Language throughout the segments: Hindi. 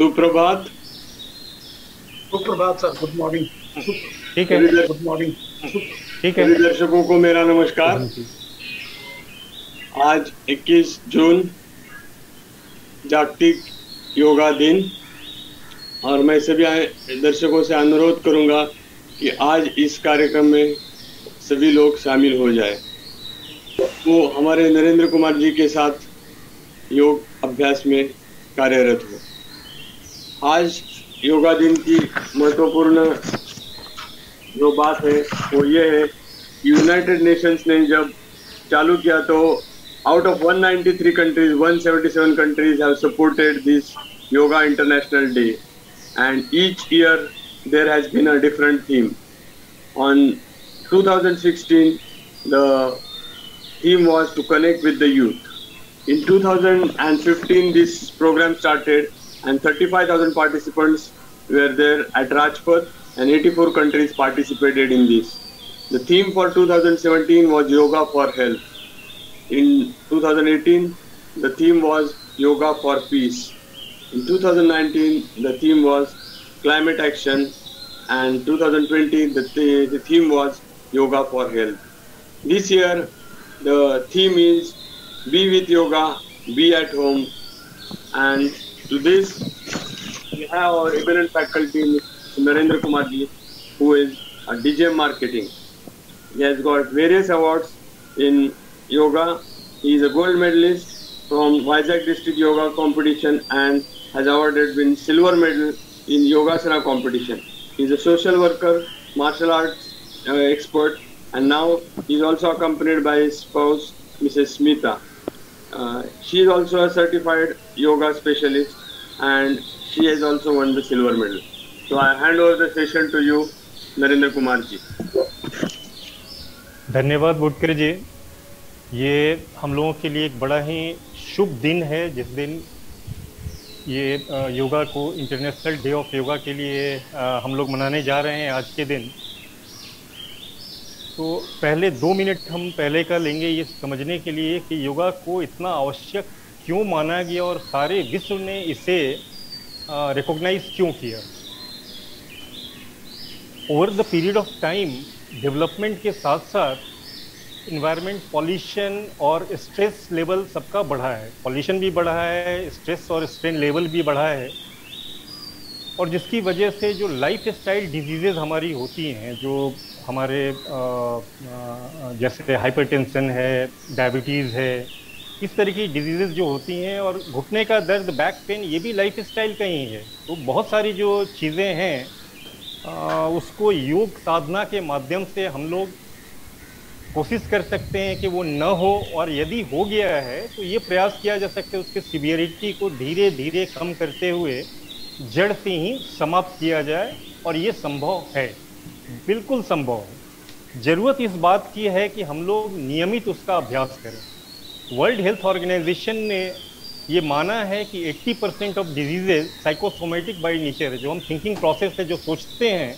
सुप्रभात। सुप्रभात सर, गुड मॉर्निंग। ठीक है, गुड मॉर्निंग। ठीक है। सभी दर्शकों को मेरा नमस्कार। आज 21 जून जागतिक योगा दिन, और मैं सभी दर्शकों से अनुरोध करूंगा कि आज इस कार्यक्रम में सभी लोग शामिल हो जाए। वो हमारे नरेंद्र कुमार जी के साथ योग अभ्यास में कार्यरत हो। आज योगा दिन की महत्वपूर्ण जो बात है वो ये है कि यूनाइटेड नेशंस ने जब चालू किया तो out of 193 countries 177 countries have supported this yoga international day, and each year there has been a different theme. On 2016 the theme was to connect with the youth. In 2015 this program started and 35,000 participants were there at Rajpath and 84 countries participated in this. The theme for 2017 was Yoga for Health. In 2018 the theme was Yoga for Peace. In 2019 the theme was Climate Action, and 2020 the theme was Yoga for Health. This year the theme is Be with Yoga, be at home, and to this we have our eminent faculty Mr. Narendra Kumar ji, who is a DJ marketing. He has got various awards in yoga. He is a gold medalist from Vizag District Yoga Competition and has awarded been silver medal in Yogasana competition. He is a social worker, martial arts expert, and now he is also accompanied by his spouse, Mrs. Smita. She is also a certified yoga specialist, and she has also won the silver medal. So I hand over the session to you, Narendra Kumar ji. धन्यवाद बुटकर जी। ये हम लोगों के लिए एक बड़ा ही शुभ दिन है, जिस दिन ये योगा को इंटरनेशनल डे ऑफ योगा के लिए हम लोग मनाने जा रहे हैं आज के दिन। तो पहले 2 मिनट हम पहले का लेंगे ये समझने के लिए कि योगा को इतना आवश्यक क्यों माना गया और सारे विश्व ने इसे रिकॉग्नाइज क्यों किया। Over the period of time development के साथ साथ इन्वायरमेंट, पॉल्यूशन और स्ट्रेस लेवल सबका बढ़ा है। पॉल्यूशन भी बढ़ा है, स्ट्रेस और स्ट्रेन लेवल भी बढ़ा है, और जिसकी वजह से जो लाइफ स्टाइल डिजीज़ेज हमारी होती हैं, जो हमारे जैसे हाइपरटेंशन है, डायबिटीज़ है, इस तरह की डिजीज़ेज जो होती हैं, और घुटने का दर्द, बैक पेन, ये भी लाइफ स्टाइल का ही है। तो बहुत सारी जो चीज़ें हैं उसको योग साधना के माध्यम से हम लोग कोशिश कर सकते हैं कि वो न हो, और यदि हो गया है तो ये प्रयास किया जा सकता है उसके सीवियरिटी को धीरे धीरे कम करते हुए जड़ से ही समाप्त किया जाए, और ये संभव है, बिल्कुल संभव है। ज़रूरत इस बात की है कि हम लोग नियमित उसका अभ्यास करें। वर्ल्ड हेल्थ ऑर्गेनाइजेशन ने ये माना है कि 80% of diseases psychosomatic by nature है। जो हम थिंकिंग प्रोसेस है, जो सोचते हैं,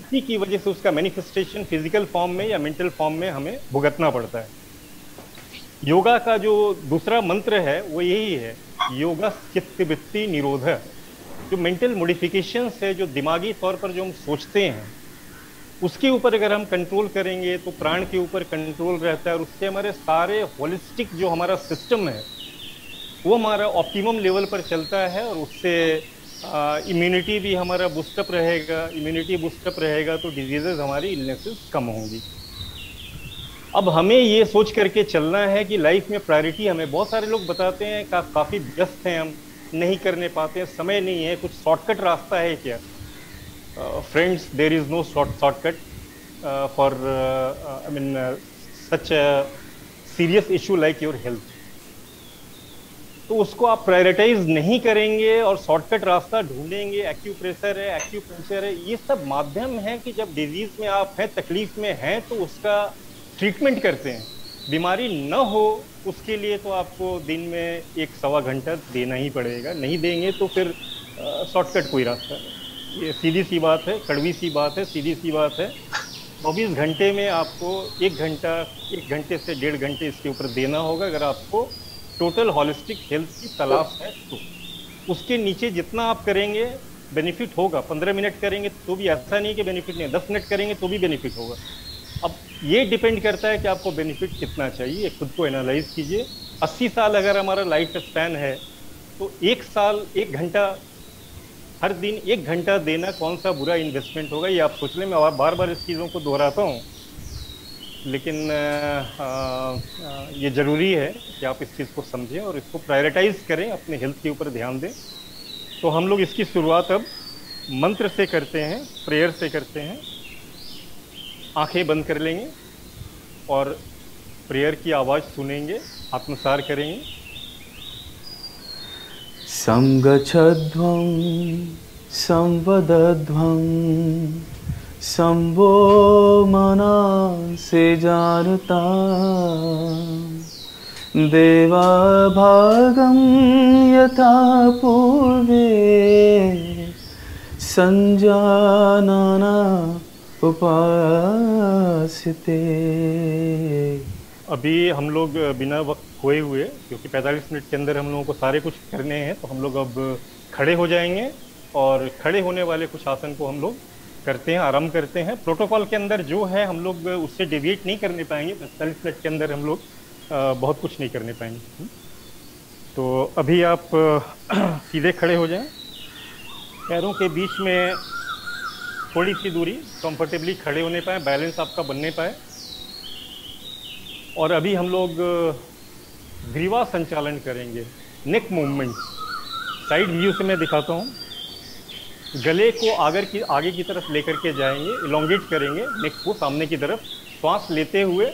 इसी की वजह से उसका मैनिफेस्टेशन फिजिकल फॉर्म में या मेंटल फॉर्म में हमें भुगतना पड़ता है। योगा का जो दूसरा मंत्र है वो यही है, योगा चित्तवृत्ति निरोध। जो मेंटल मॉडिफिकेशंस है, जो दिमागी तौर पर जो हम सोचते हैं, उसके ऊपर अगर हम कंट्रोल करेंगे तो प्राण के ऊपर कंट्रोल रहता है, और उससे हमारे सारे होलिस्टिक जो हमारा सिस्टम है वो हमारा ऑप्टिमम लेवल पर चलता है, और उससे इम्यूनिटी भी हमारा बूस्टअप रहेगा। इम्यूनिटी बूस्टअप रहेगा तो डिजीजेज हमारी, इलनेसेस कम होंगी। अब हमें ये सोच करके चलना है कि लाइफ में प्रायोरिटी, हमें बहुत सारे लोग बताते हैं काफ़ी व्यस्त हैं, हम नहीं करने पाते हैं, समय नहीं है, कुछ शॉर्टकट रास्ता है क्या? Friends, there is no shortcut for I mean such a serious issue like your health. तो उसको आप प्रायोरिटाइज नहीं करेंगे और शॉर्टकट रास्ता ढूंढेंगे। एक्यूप्रेशर है, एक्यूप्रेशर है, ये सब माध्यम है कि जब डिजीज में आप हैं, तकलीफ में हैं, तो उसका ट्रीटमेंट करते हैं। बीमारी न हो उसके लिए तो आपको दिन में 1-1.25 घंटा देना ही पड़ेगा। नहीं देंगे तो फिर शॉर्टकट कोई रास्ता नहीं। ये सीधी सी बात है, कड़वी सी बात है, सीधी सी बात है। 24 घंटे में आपको 1 घंटे से 1.5 घंटे इसके ऊपर देना होगा, अगर आपको टोटल हॉलिस्टिक हेल्थ की तलाश है तो। उसके नीचे जितना आप करेंगे बेनिफिट होगा। 15 मिनट करेंगे तो भी ऐसा नहीं कि बेनिफिट नहीं, 10 मिनट करेंगे तो भी बेनिफिट होगा। अब ये डिपेंड करता है कि आपको बेनिफिट कितना चाहिए, खुद को एनालाइज कीजिए। 80 साल अगर हमारा लाइफ स्पैन है तो 1 साल 1 घंटा हर दिन 1 घंटा देना कौन सा बुरा इन्वेस्टमेंट होगा, ये आप सोच लें। मैं बार बार इस चीज़ों को दोहराता हूँ, लेकिन ये ज़रूरी है कि आप इस चीज़ को समझें और इसको प्रायोरिटाइज करें, अपने हेल्थ के ऊपर ध्यान दें। तो हम लोग इसकी शुरुआत अब मंत्र से करते हैं, प्रेयर से करते हैं। आंखें बंद कर लेंगे और प्रेयर की आवाज़ सुनेंगे, आत्मसार करेंगे। संगच्छध्वं संवदध्वं संभो मनांसि जानता देवाभागं यथा पूर्वे संजानना उपासिते। अभी हम लोग बिना वक्त खोए हुए, क्योंकि 45 मिनट के अंदर हम लोगों को सारे कुछ करने हैं, तो हम लोग अब खड़े हो जाएंगे और खड़े होने वाले कुछ आसन को हम लोग करते हैं, आरंभ करते हैं। प्रोटोकॉल के अंदर जो है हम लोग उससे डेविएट नहीं करने पाएंगे। 45 मिनट के अंदर हम लोग बहुत कुछ नहीं करने पाएंगे। तो अभी आप सीधे खड़े हो जाएं, पैरों के बीच में थोड़ी सी दूरी, कंफर्टेबली खड़े होने पाए, बैलेंस आपका बनने पाए। और अभी हम लोग ग्रीवा संचालन करेंगे, नेक मूवमेंट। साइड व्यू से मैं दिखाता हूँ। गले को आगे की तरफ लेकर के जाएंगे, इलोंगेट करेंगे नेक को सामने की तरफ। श्वास लेते हुए,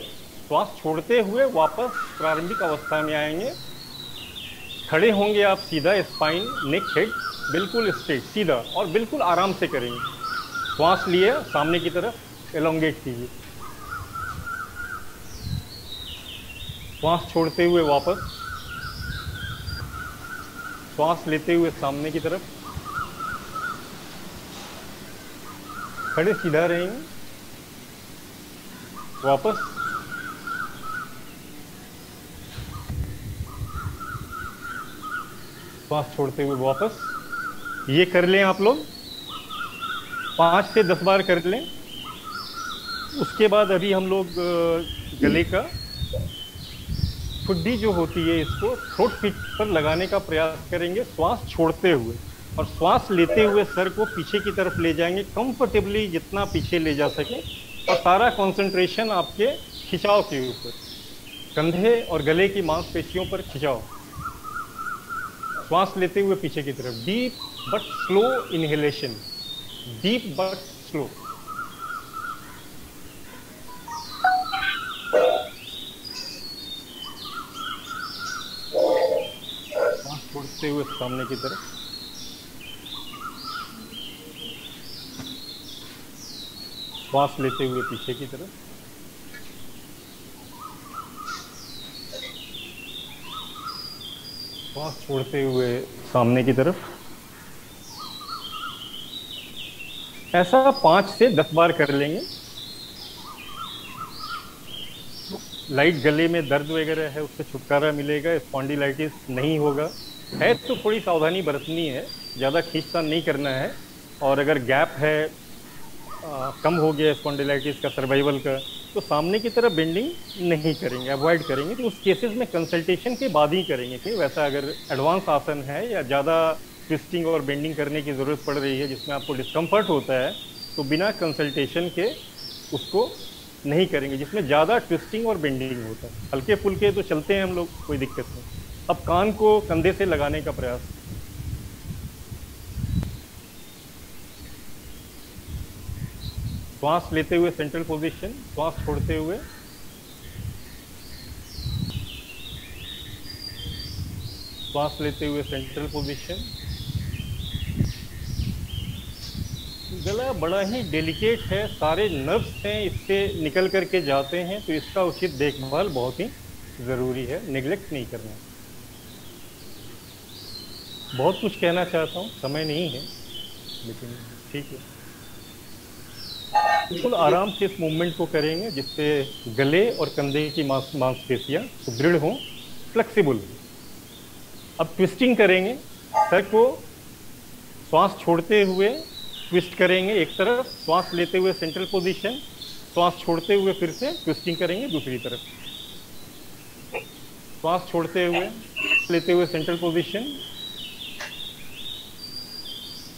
श्वास छोड़ते हुए वापस प्रारंभिक अवस्था में आएंगे। खड़े होंगे आप सीधा, स्पाइन, नेक, हेड बिल्कुल स्ट्रेट, सीधा और बिल्कुल आराम से करेंगे। श्वास लिए सामने की तरफ, एलोंगेट कीजिए। श्वास छोड़ते हुए वापस, श्वास लेते हुए सामने की तरफ। खड़े सीधा रहेंगे, वापस, श्वास छोड़ते हुए वापस। ये कर लें आप लोग 5 से 10 बार कर लें। उसके बाद अभी हम लोग गले का ठुड्डी जो होती है, इसको थ्रोट पिट पर लगाने का प्रयास करेंगे, श्वास छोड़ते हुए। और श्वास लेते हुए सर को पीछे की तरफ ले जाएंगे, कंफर्टेबली जितना पीछे ले जा सके। और सारा कंसंट्रेशन आपके खिंचाव के ऊपर, कंधे और गले की मांसपेशियों पर खिंचाव। श्वास लेते हुए पीछे की तरफ, deep but slow inhalation, deep but slow. छोड़ते हुए सामने की तरफ, श्वास लेते हुए पीछे की तरफ। श्वास छोड़ते हुए सामने की तरफ। ऐसा 5 से 10 बार कर लेंगे। लाइट गले में दर्द वगैरह है, उससे छुटकारा मिलेगा, स्पॉन्डिलाइटिस नहीं होगा। है तो थोड़ी सावधानी बरतनी है, ज़्यादा खींचतान नहीं करना है। और अगर गैप है, कम हो गया स्पॉन्डिलाइटिस का, सर्वाइवल का, तो सामने की तरफ बेंडिंग नहीं करेंगे, अवॉइड करेंगे। तो उस केसेस में कंसल्टेशन के बाद ही करेंगे कि वैसा अगर एडवांस आसन है या ज़्यादा ट्विस्टिंग और बेंडिंग करने की ज़रूरत पड़ रही है जिसमें आपको डिस्कम्फर्ट होता है, तो बिना कंसल्टेशन के उसको नहीं करेंगे। जिसमें ज़्यादा ट्विस्टिंग और बेंडिंग होता है, हल्के फुल्के तो चलते हैं हम लोग, कोई दिक्कत नहीं। अब कान को कंधे से लगाने का प्रयास। श्वास लेते हुए सेंट्रल पोजीशन, श्वास छोड़ते हुए, श्वास लेते हुए सेंट्रल पोजीशन। गला बड़ा ही डेलिकेट है, सारे नर्व्स हैं इससे निकल करके जाते हैं, तो इसका उचित देखभाल बहुत ही ज़रूरी है, नेग्लेक्ट नहीं करना। बहुत कुछ कहना चाहता हूँ, समय नहीं है, लेकिन ठीक है। बिल्कुल आराम से इस मूवमेंट को करेंगे जिससे गले और कंधे की मांसपेशियाँ सुदृढ़ हों, फ्लेक्सिबल हों। अब ट्विस्टिंग करेंगे, सर को श्वास छोड़ते हुए ट्विस्ट करेंगे एक तरफ, श्वास लेते हुए सेंट्रल पोजीशन, श्वास छोड़ते हुए फिर से ट्विस्टिंग करेंगे दूसरी तरफ। श्वास छोड़ते हुए, लेते हुए सेंट्रल पोजीशन,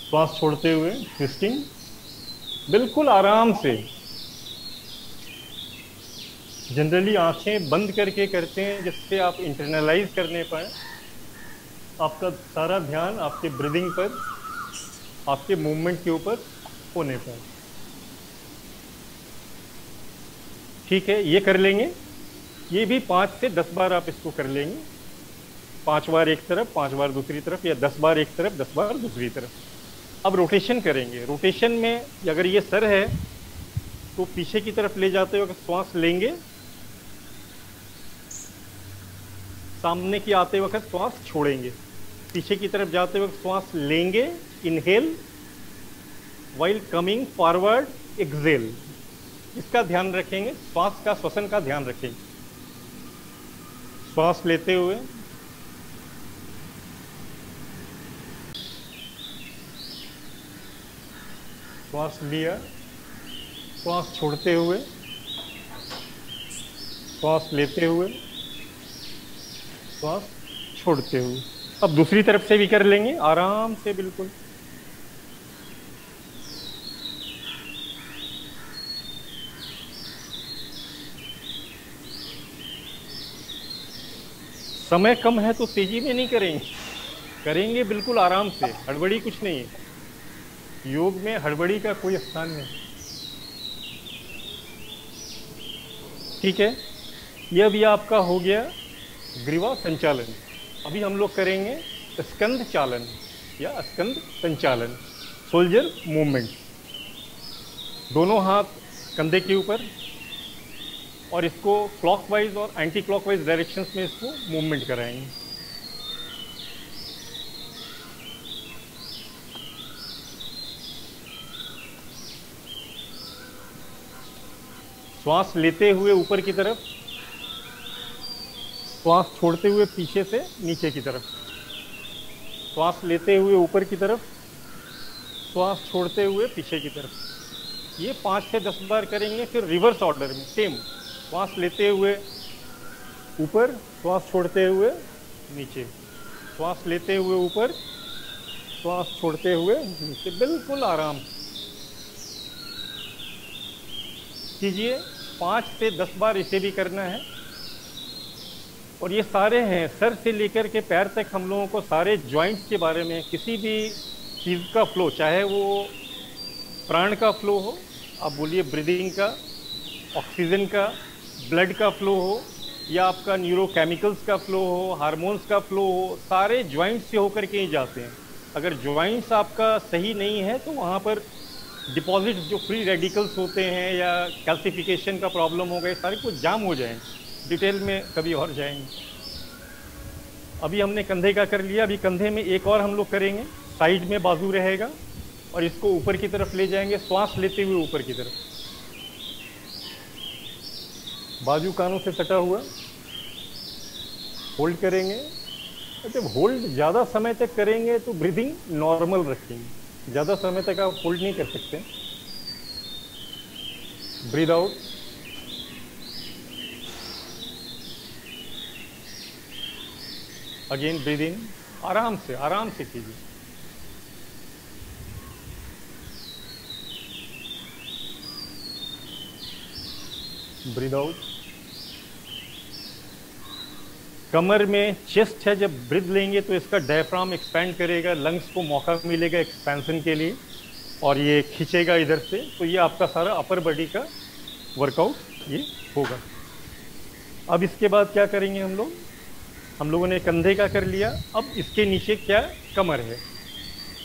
श्वास छोड़ते हुए ट्विस्टिंग, बिल्कुल आराम से। जनरली आंखें बंद करके करते हैं जिससे आप इंटरनलाइज करने पाए, आपका सारा ध्यान आपके ब्रीदिंग पर, आपके मूवमेंट के ऊपर होने पर। ठीक है, ये कर लेंगे। ये भी 5 से 10 बार आप इसको कर लेंगे। 5 बार एक तरफ, 5 बार दूसरी तरफ, या 10 बार एक तरफ, 10 बार दूसरी तरफ। अब रोटेशन करेंगे। रोटेशन में अगर ये सर है तो पीछे की तरफ ले जाते हुए श्वास लेंगे, सामने की आते वक्त श्वास छोड़ेंगे, पीछे की तरफ जाते वक्त श्वास लेंगे, inhale, while coming forward exhale. इसका ध्यान रखेंगे, श्वास का, श्वसन का ध्यान रखेंगे। श्वास लेते हुए, श्वास लिया, श्वास छोड़ते हुए, श्वास लेते हुए, श्वास छोड़ते हुए। अब दूसरी तरफ से भी कर लेंगे आराम से, बिल्कुल। समय कम है तो तेजी में नहीं करेंगे, करेंगे बिल्कुल आराम से, हड़बड़ी कुछ नहीं है। योग में हड़बड़ी का कोई स्थान नहीं। ठीक है, यह भी आपका हो गया ग्रीवा संचालन। अभी हम लोग करेंगे स्कंद चालन या स्कंद संचालन, सोल्जर मूवमेंट। दोनों हाथ कंधे के ऊपर, और इसको क्लॉकवाइज और एंटी क्लॉकवाइज डायरेक्शंस में इसको मूवमेंट कराएंगे। श्वास लेते हुए ऊपर की तरफ, श्वास छोड़ते हुए पीछे से नीचे की तरफ, श्वास लेते हुए ऊपर की तरफ, श्वास छोड़ते हुए पीछे की तरफ। ये 5 से 10 बार करेंगे। फिर रिवर्स ऑर्डर में सेम, श्वास लेते हुए ऊपर, श्वास छोड़ते हुए नीचे, श्वास लेते हुए ऊपर, श्वास छोड़ते हुए नीचे, बिल्कुल आराम कीजिए। 5 से 10 बार इसे भी करना है। और ये सारे हैं, सर से लेकर के पैर तक हम लोगों को सारे जॉइंट्स के बारे में, किसी भी चीज़ का फ्लो, चाहे वो प्राण का फ्लो हो, आप बोलिए ब्रीदिंग का, ऑक्सीजन का, ब्लड का फ्लो हो, या आपका न्यूरोकेमिकल्स का फ्लो हो, हार्मोन्स का फ्लो हो, सारे जॉइंट्स से होकर के ही जाते हैं। अगर जॉइंट्स आपका सही नहीं है तो वहाँ पर डिपॉजिट्स, जो फ्री रेडिकल्स होते हैं या कैल्सिफिकेशन का प्रॉब्लम हो गए, सारे कुछ जाम हो जाएंगे। डिटेल में कभी और जाएंगे। अभी हमने कंधे का कर लिया, अभी कंधे में एक और हम लोग करेंगे। साइड में बाजू रहेगा और इसको ऊपर की तरफ ले जाएंगे, श्वास लेते हुए ऊपर की तरफ, बाजू कानों से सटा हुआ, होल्ड करेंगे। जब होल्ड ज़्यादा समय तक करेंगे तो ब्रीदिंग नॉर्मल रखेंगे, ज़्यादा समय तक आप होल्ड नहीं कर सकते। Breathe out, again breathe in, आराम से कीजिए। Breathe out. कमर में चेस्ट है, जब ब्रीथ लेंगे तो इसका डायफ्राम एक्सपैंड करेगा, लंग्स को मौका मिलेगा एक्सपेंशन के लिए, और ये खींचेगा इधर से, तो ये आपका सारा अपर बॉडी का वर्कआउट ये होगा। अब इसके बाद क्या करेंगे हम लोगों ने कंधे का कर लिया। अब इसके नीचे क्या, कमर है।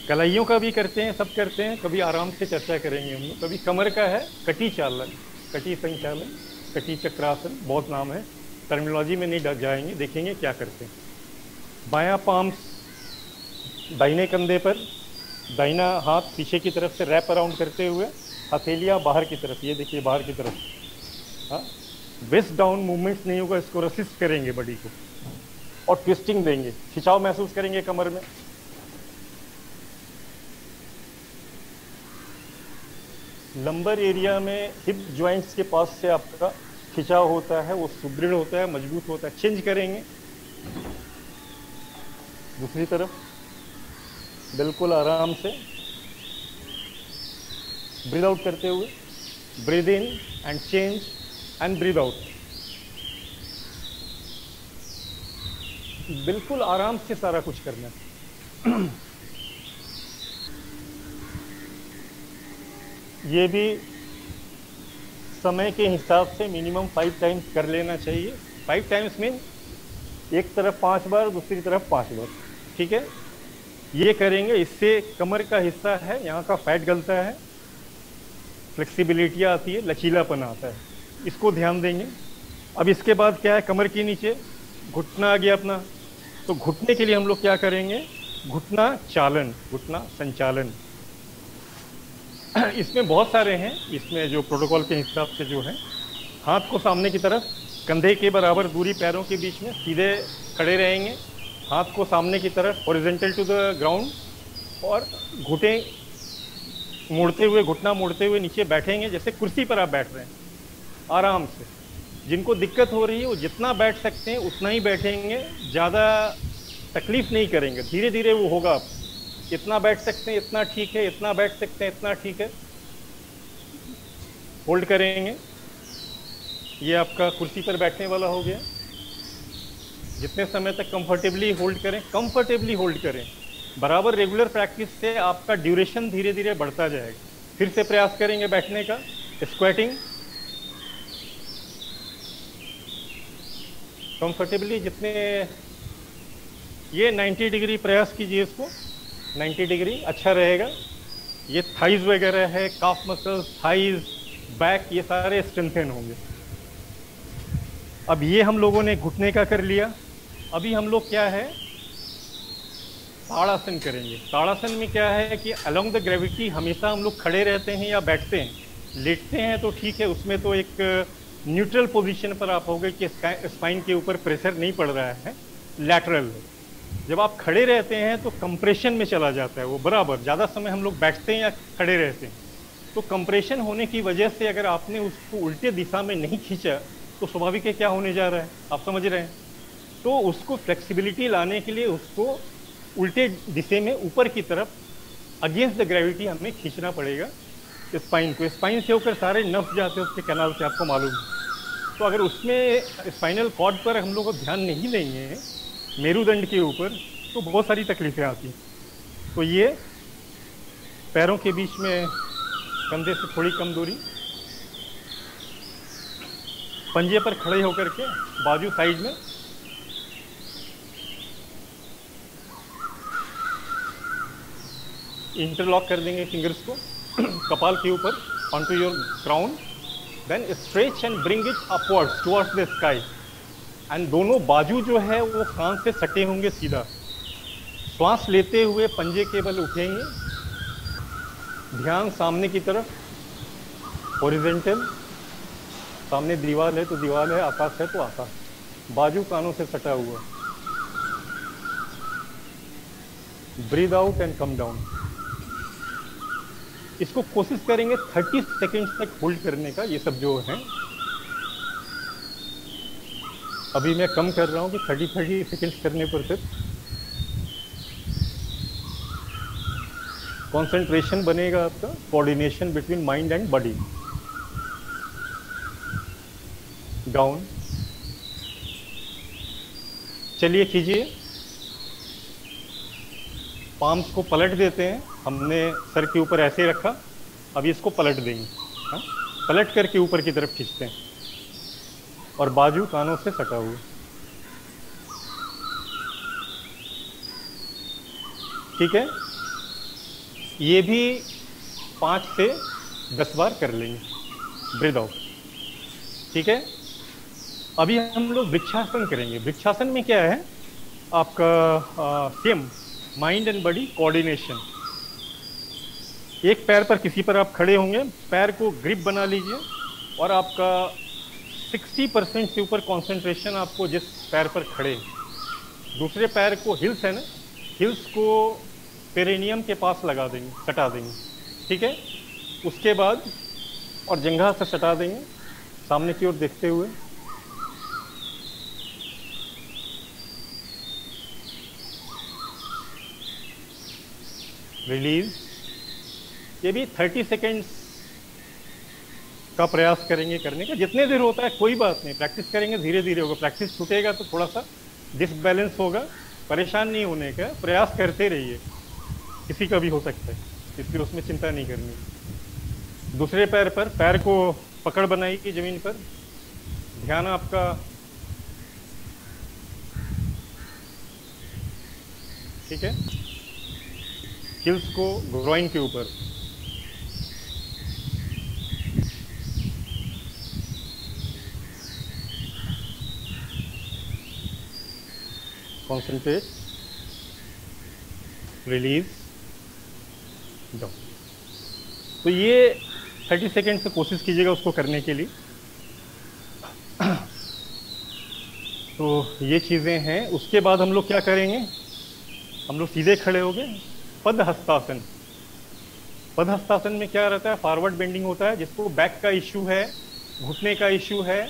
कलाइयों का भी करते हैं, सब करते हैं, कभी आराम से चर्चा करेंगे हम लोग। कभी कमर का है कटी चालन, कटी संचालन, कटी चक्रासन, बहुत नाम है, टर्मिनोलॉजी में नहीं जाएंगे, देखेंगे क्या करते हैं। बायां पाम्स दाहिने कंधे पर, दाहिना हाथ पीछे की तरफ से रैप अराउंड करते हुए, हथेलियां बाहर की तरफ, ये देखिए बाहर की तरफ। हाँ, वेस्ट डाउन मूवमेंट्स नहीं होगा, इसको रेसिस्ट करेंगे बॉडी को, और ट्विस्टिंग देंगे, खिंचाव महसूस करेंगे कमर में। लंबर एरिया में हिप जॉइंट्स के पास से आपका खिंचाव होता है, वो सुदृढ़ होता है, मजबूत होता है। चेंज करेंगे दूसरी तरफ, बिल्कुल आराम से ब्रीद आउट करते हुए, breathe in and change and breathe out. बिल्कुल आराम से सारा कुछ करना है। ये भी समय के हिसाब से मिनिमम 5 टाइम्स कर लेना चाहिए। 5 टाइम्स मीन एक तरफ 5 बार, दूसरी तरफ 5 बार, ठीक है। ये करेंगे, इससे कमर का हिस्सा है यहाँ का फैट गलता है, फ्लेक्सिबिलिटी आती है, लचीलापन आता है, इसको ध्यान देंगे। अब इसके बाद क्या है, कमर के नीचे घुटना आ गया अपना, तो घुटने के लिए हम लोग क्या करेंगे, घुटना चालन, घुटना संचालन। इसमें बहुत सारे हैं, इसमें जो प्रोटोकॉल के हिसाब से जो है, हाथ को सामने की तरफ, कंधे के बराबर दूरी पैरों के बीच में, सीधे खड़े रहेंगे, हाथ को सामने की तरफ हॉरिजॉन्टल टू द ग्राउंड, और घुटे मोड़ते हुए, घुटना मोड़ते हुए नीचे बैठेंगे, जैसे कुर्सी पर आप बैठ रहे हैं, आराम से। जिनको दिक्कत हो रही है वो जितना बैठ सकते हैं उतना ही बैठेंगे, ज़्यादा तकलीफ नहीं करेंगे, धीरे धीरे वो होगा। आप इतना बैठ सकते हैं इतना ठीक है, इतना बैठ सकते हैं इतना ठीक है। होल्ड करेंगे, ये आपका कुर्सी पर बैठने वाला हो गया। जितने समय तक कंफर्टेबली होल्ड करें, कंफर्टेबली होल्ड करें। बराबर रेगुलर प्रैक्टिस से आपका ड्यूरेशन धीरे धीरे बढ़ता जाएगा। फिर से प्रयास करेंगे बैठने का, स्क्वाटिंग, कंफर्टेबली जितने, ये 90 डिग्री प्रयास कीजिए इसको, 90 डिग्री अच्छा रहेगा। ये थाइज वगैरह है, काफ मसल्स, थाइज, बैक, ये सारे स्ट्रेंथन होंगे। अब ये हम लोगों ने घुटने का कर लिया। अभी हम लोग क्या है, ताड़ासन करेंगे। ताड़ासन में क्या है कि अलोंग द ग्रेविटी हमेशा हम लोग खड़े रहते हैं या बैठते हैं। लेटते हैं तो ठीक है, उसमें तो एक न्यूट्रल पोजीशन पर आप होगे कि स्पाइन के ऊपर प्रेशर नहीं पड़ रहा है, लैटरल। जब आप खड़े रहते हैं तो कंप्रेशन में चला जाता है वो, बराबर ज़्यादा समय हम लोग बैठते हैं या खड़े रहते हैं, तो कंप्रेशन होने की वजह से अगर आपने उसको उल्टे दिशा में नहीं खींचा तो स्वाभाविक है क्या होने जा रहा है, आप समझ रहे हैं। तो उसको फ्लेक्सिबिलिटी लाने के लिए उसको उल्टे दिशे में ऊपर की तरफ अगेंस्ट द ग्रेविटी हमें खींचना पड़ेगा स्पाइन को। स्पाइन से होकर सारे नर्व्स जाते हैं उसके कैनाल से, आपको मालूम है। तो अगर उसमें स्पाइनल कॉर्ड पर हम लोग को ध्यान नहीं देंगे, मेरुदंड के ऊपर, तो बहुत सारी तकलीफें आती हैं। तो ये पैरों के बीच में कंधे से थोड़ी कम दूरी, पंजे पर खड़े होकर के बाजू साइड में, इंटरलॉक कर देंगे फिंगर्स को कपाल के ऊपर onto your crown, then stretch and bring it upwards towards the sky. And दोनों बाजू जो है वो कान से सटे होंगे सीधा। श्वास लेते हुए पंजे के बल उठेंगे, ध्यान सामने की तरफ, हॉरिजॉन्टल, सामने दीवार है तो दीवार है, आकाश है तो आकाश, बाजू कानों से सटा हुआ। Breathe out and come down. इसको कोशिश करेंगे 30 सेकेंड्स तक होल्ड करने का। ये सब जो है अभी मैं कम कर रहा हूँ कि 30 सेकेंड्स करने पर फिर कंसंट्रेशन बनेगा आपका, coordination between mind and body. Down, चलिए कीजिए। पाम्स को पलट देते हैं, हमने सर के ऊपर ऐसे रखा, अभी इसको पलट देंगे। हाँ? पलट करके ऊपर की तरफ खींचते हैं और बाजू कानों से सटा हुआ। ठीक है, ये भी 5 से 10 बार कर लेंगे। ब्रीद आउट, ठीक है। अभी हम लोग वृक्षासन करेंगे। वृक्षासन में क्या है आपका, same mind and body coordination. एक पैर पर किसी पर आप खड़े होंगे, पैर को ग्रिप बना लीजिए और आपका 60% से ऊपर कंसंट्रेशन आपको जिस पैर पर खड़े, दूसरे पैर को, हिल्स है ना, हिल्स को पेरिनियम के पास लगा देंगे, सटा देंगे। ठीक है, उसके बाद और जंघा से सटा देंगे सामने की ओर देखते हुए। रिलीज। ये भी 30 सेकेंड्स का प्रयास करेंगे करने का, जितने देर होता है कोई बात नहीं, प्रैक्टिस करेंगे, धीरे धीरे होगा। प्रैक्टिस छूटेगा तो थोड़ा सा डिसबैलेंस होगा, परेशान नहीं होने का, प्रयास करते रहिए, किसी का भी हो सकता है, इसलिए उसमें चिंता नहीं करनी। दूसरे पैर पर पैर को पकड़ बनाइए जमीन पर, ध्यान आपका ठीक है हिल्स को ग्रोइन के ऊपर। Concentrate, release, down. तो ये 30 सेकेंड से कोशिश कीजिएगा उसको करने के लिए। तो ये चीज़ें हैं। उसके बाद हम लोग क्या करेंगे, हम लोग सीधे खड़े हो गए। पद हस्तासन। पद हस्तासन में क्या रहता है, फॉरवर्ड बेंडिंग होता है। जिसको बैक का इश्यू है, घुटने का इश्यू है,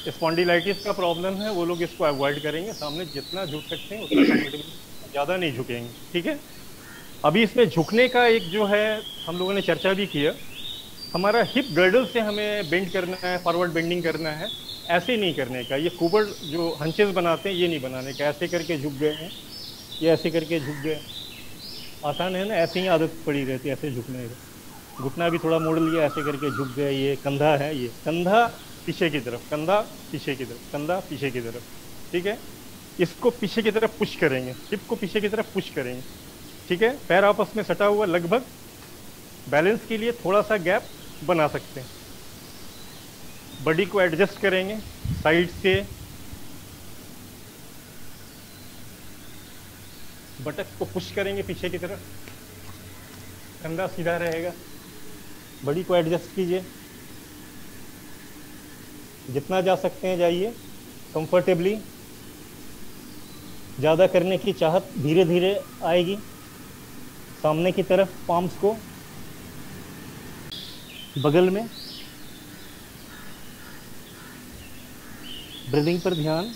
स्पॉन्डिलाइटिस का प्रॉब्लम है, वो लोग इसको अवॉइड करेंगे। सामने जितना झुक सकते हैं उतना ज़्यादा नहीं झुकेंगे, ठीक है। अभी इसमें झुकने का एक जो है हम लोगों ने चर्चा भी किया, हमारा हिप गर्डल से हमें बेंड करना है, फॉरवर्ड बेंडिंग करना है। ऐसे नहीं करने का, ये कुबड़ जो हंचेस बनाते हैं ये नहीं बनाने का। ऐसे करके झुक गए हैं, ये ऐसे करके झुक गए, आसान है ना, ऐसे ही आदत पड़ी रहती है ऐसे झुकने का। घुटना भी थोड़ा मोड़ लिया, ऐसे करके झुक गए। ये कंधा है, ये कंधा पीछे की तरफ, कंधा पीछे की तरफ, कंधा पीछे की तरफ, ठीक है। इसको पीछे की तरफ पुश करेंगे, हिप को पीछे की तरफ पुश करेंगे, ठीक है। पैर आपस में सटा हुआ लगभग, बैलेंस के लिए थोड़ा सा गैप बना सकते हैं। बॉडी को एडजस्ट करेंगे साइड से, बटक को पुश करेंगे पीछे की तरफ, कंधा सीधा रहेगा। बॉडी को एडजस्ट कीजिए, जितना जा सकते हैं जाइए कंफर्टेबली। ज़्यादा करने की चाहत धीरे धीरे आएगी। सामने की तरफ पाम्स को बगल में, ब्रीदिंग पर ध्यान।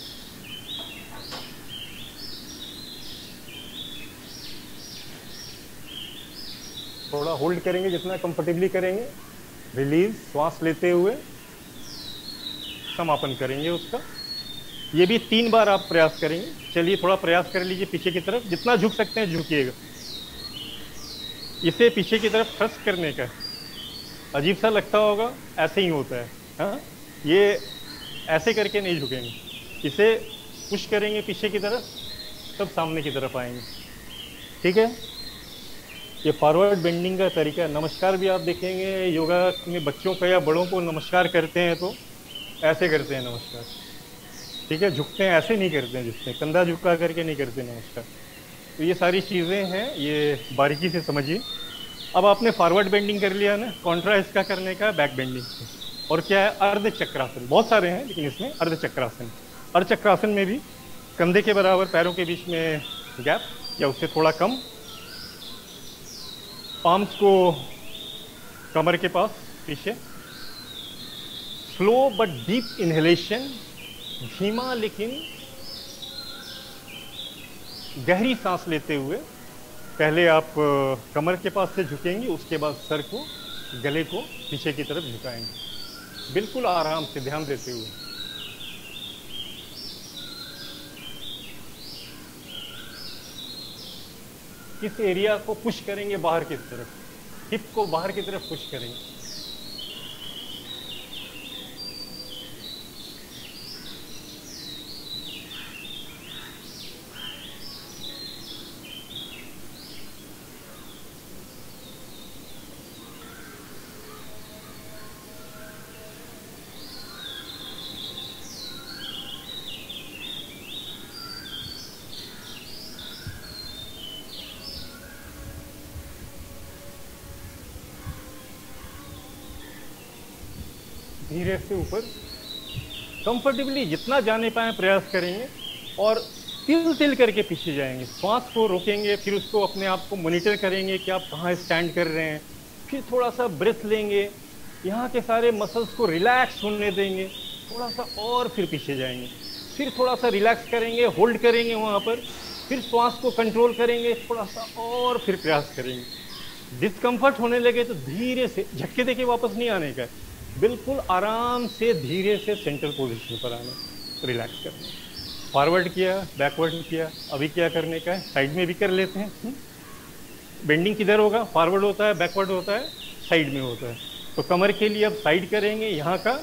थोड़ा होल्ड करेंगे जितना कंफर्टेबली करेंगे, रिलीज, श्वास लेते हुए समापन करेंगे उसका। ये भी 3 बार आप प्रयास करेंगे। चलिए थोड़ा प्रयास कर लीजिए पीछे की तरफ, जितना झुक सकते हैं झुकिएगा। इसे पीछे की तरफ थ्रस्ट करने का, अजीब सा लगता होगा, ऐसे ही होता है, हाँ। ये ऐसे करके नहीं झुकेंगे, इसे पुश करेंगे पीछे की तरफ, तब सामने की तरफ आएंगे, ठीक है। ये फॉरवर्ड बेंडिंग का तरीका है। नमस्कार भी आप देखेंगे योगा में, बच्चों का या बड़ों को नमस्कार करते हैं तो ऐसे करते हैं नमस्कार, ठीक है। झुकते हैं, ऐसे नहीं करते हैं, झुकते हैं, कंधा झुका करके नहीं करते नमस्कार। तो ये सारी चीज़ें हैं, ये बारीकी से समझिए। अब आपने फॉरवर्ड बेंडिंग कर लिया ना, कॉन्ट्रा इसका करने का बैक बेंडिंग से। और क्या है, अर्ध चक्रासन। बहुत सारे हैं लेकिन इसमें अर्ध चक्रासन। अर्ध चक्रासन में भी कंधे के बराबर पैरों के बीच में गैप या उससे थोड़ा कम, पाम्स को कमर के पास पीछे, स्लो बट डीप इनहेलेशन, धीमा लेकिन गहरी सांस लेते हुए। पहले आप कमर के पास से झुकेंगे, उसके बाद सर को, गले को पीछे की तरफ झुकाएंगे, बिल्कुल आराम से, ध्यान देते हुए। किस एरिया को पुश करेंगे बाहर की तरफ, हिप को बाहर की तरफ पुश करेंगे। धीरे से ऊपर कंफर्टेबली जितना जाने पाए प्रयास करेंगे, और तिल तिल करके पीछे जाएंगे। श्वास को रोकेंगे, फिर उसको अपने आप को मॉनिटर करेंगे कि आप कहाँ स्टैंड कर रहे हैं। फिर थोड़ा सा ब्रेथ लेंगे, यहाँ के सारे मसल्स को रिलैक्स होने देंगे, थोड़ा सा और फिर पीछे जाएंगे, फिर थोड़ा सा रिलैक्स करेंगे, होल्ड करेंगे वहाँ पर, फिर श्वास को कंट्रोल करेंगे थोड़ा सा और फिर प्रयास करेंगे। डिस्कम्फर्ट होने लगे तो धीरे से झटके देके वापस नहीं आने का, बिल्कुल आराम से धीरे से सेंट्रल पोजीशन पर आना, रिलैक्स करना। फॉरवर्ड किया, बैकवर्ड किया, अभी क्या करने का है, साइड में भी कर लेते हैं। बेंडिंग किधर होगा, फॉरवर्ड होता है, बैकवर्ड होता है, साइड में होता है। तो कमर के लिए अब साइड करेंगे, यहाँ का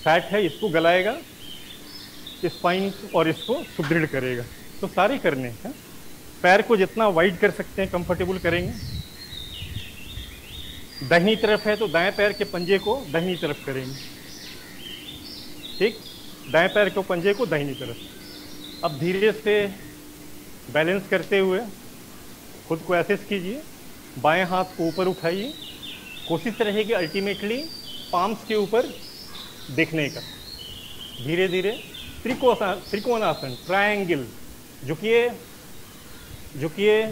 फैट है इसको गलाएगा, स्पाइन और इसको सुदृढ़ करेगा। तो सारे करने हैं। पैर को जितना वाइड कर सकते हैं कंफर्टेबल करेंगे। दाहिनी तरफ है तो दाएं पैर के पंजे को दाहिनी तरफ करेंगे, ठीक, दाएं पैर के पंजे को दाहिनी तरफ। अब धीरे से बैलेंस करते हुए खुद को एसेस कीजिए, बाएं हाथ को ऊपर उठाइए, कोशिश रहेगी अल्टीमेटली पाम्स के ऊपर देखने का। धीरे धीरे त्रिकोणासन, ट्रायंगल, झुकिए झुकिए,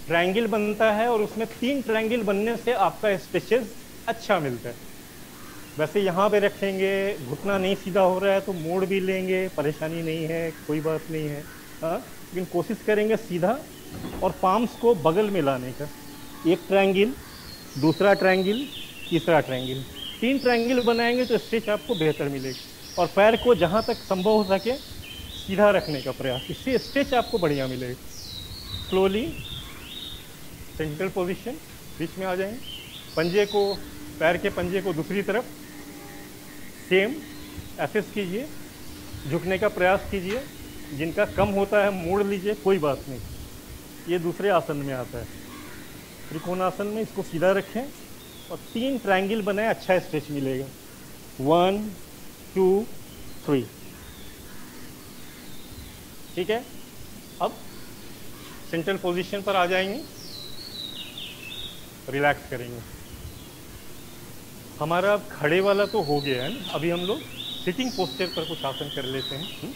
ट्रायंगल बनता है और उसमें 3 ट्रायंगल बनने से आपका स्ट्रेचेस अच्छा मिलता है। वैसे यहाँ पे रखेंगे, घुटना नहीं सीधा हो रहा है तो मोड़ भी लेंगे, परेशानी नहीं है, कोई बात नहीं है, हाँ, लेकिन कोशिश करेंगे सीधा और पाम्स को बगल में लाने का। एक ट्रायंगल, दूसरा ट्रायंगल, तीसरा ट्रायंगल, 3 ट्रायंगल बनाएंगे तो स्ट्रेच आपको बेहतर मिलेगी। और पैर को जहाँ तक संभव हो सके सीधा रखने का प्रयास, इससे स्ट्रेच आपको बढ़िया मिलेगा। स्लोली सेंट्रल पोजीशन, बीच में आ जाएंगे, पंजे को, पैर के पंजे को दूसरी तरफ, सेम एसेस कीजिए, झुकने का प्रयास कीजिए। जिनका कम होता है मोड़ लीजिए, कोई बात नहीं। ये दूसरे आसन में आता है, त्रिकोणासन में इसको सीधा रखें और 3 ट्रायंगल बनाए, अच्छा स्ट्रेच मिलेगा। 1 2 3, ठीक है। अब सेंट्रल पोजीशन पर आ जाएंगे, रिलैक्स करेंगे। हमारा खड़े वाला तो हो गया है ना, अभी हम लोग सिटिंग पोस्चर पर कुछ आसन कर लेते हैं।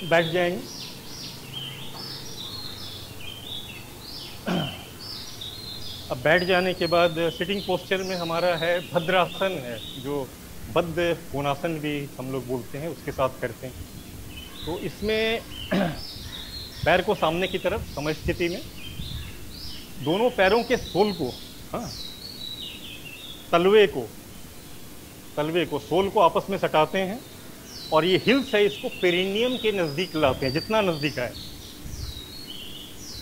बैठ जाएंगे, अब बैठ जाने के बाद सिटिंग पोस्चर में हमारा है भद्रासन है, जो बद्ध कोणासन भी हम लोग बोलते हैं, उसके साथ करते हैं। तो इसमें पैर को सामने की तरफ समझ स्थिति में, दोनों पैरों के सोल को, हाँ, तलवे को सोल को आपस में सटाते हैं और ये हिल्स है, इसको पेरिनियम के नज़दीक लाते हैं, जितना नज़दीक आए,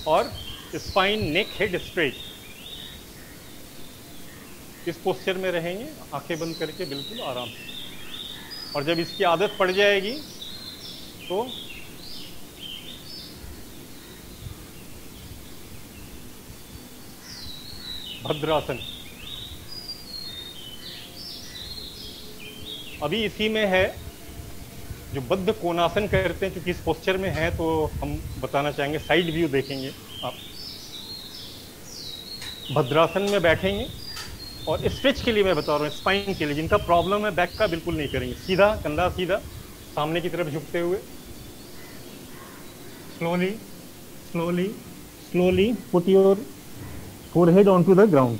और स्पाइन, नेक, हेड स्ट्रेट। इस पोस्चर में रहेंगे, आंखें बंद करके बिल्कुल आराम से। और जब इसकी आदत पड़ जाएगी तो भद्रासन। अभी इसी में है जो बद्ध कोणासन करते हैं, क्योंकि इस पोस्चर में है तो हम बताना चाहेंगे, साइड व्यू देखेंगे आप। भद्रासन में बैठेंगे और स्ट्रेच के लिए मैं बता रहा हूँ, स्पाइन के लिए, जिनका प्रॉब्लम है बैक का, बिल्कुल नहीं करेंगे। सीधा कंधा सीधा सामने की तरफ झुकते हुए, slowly slowly slowly put your forehead on to the ground.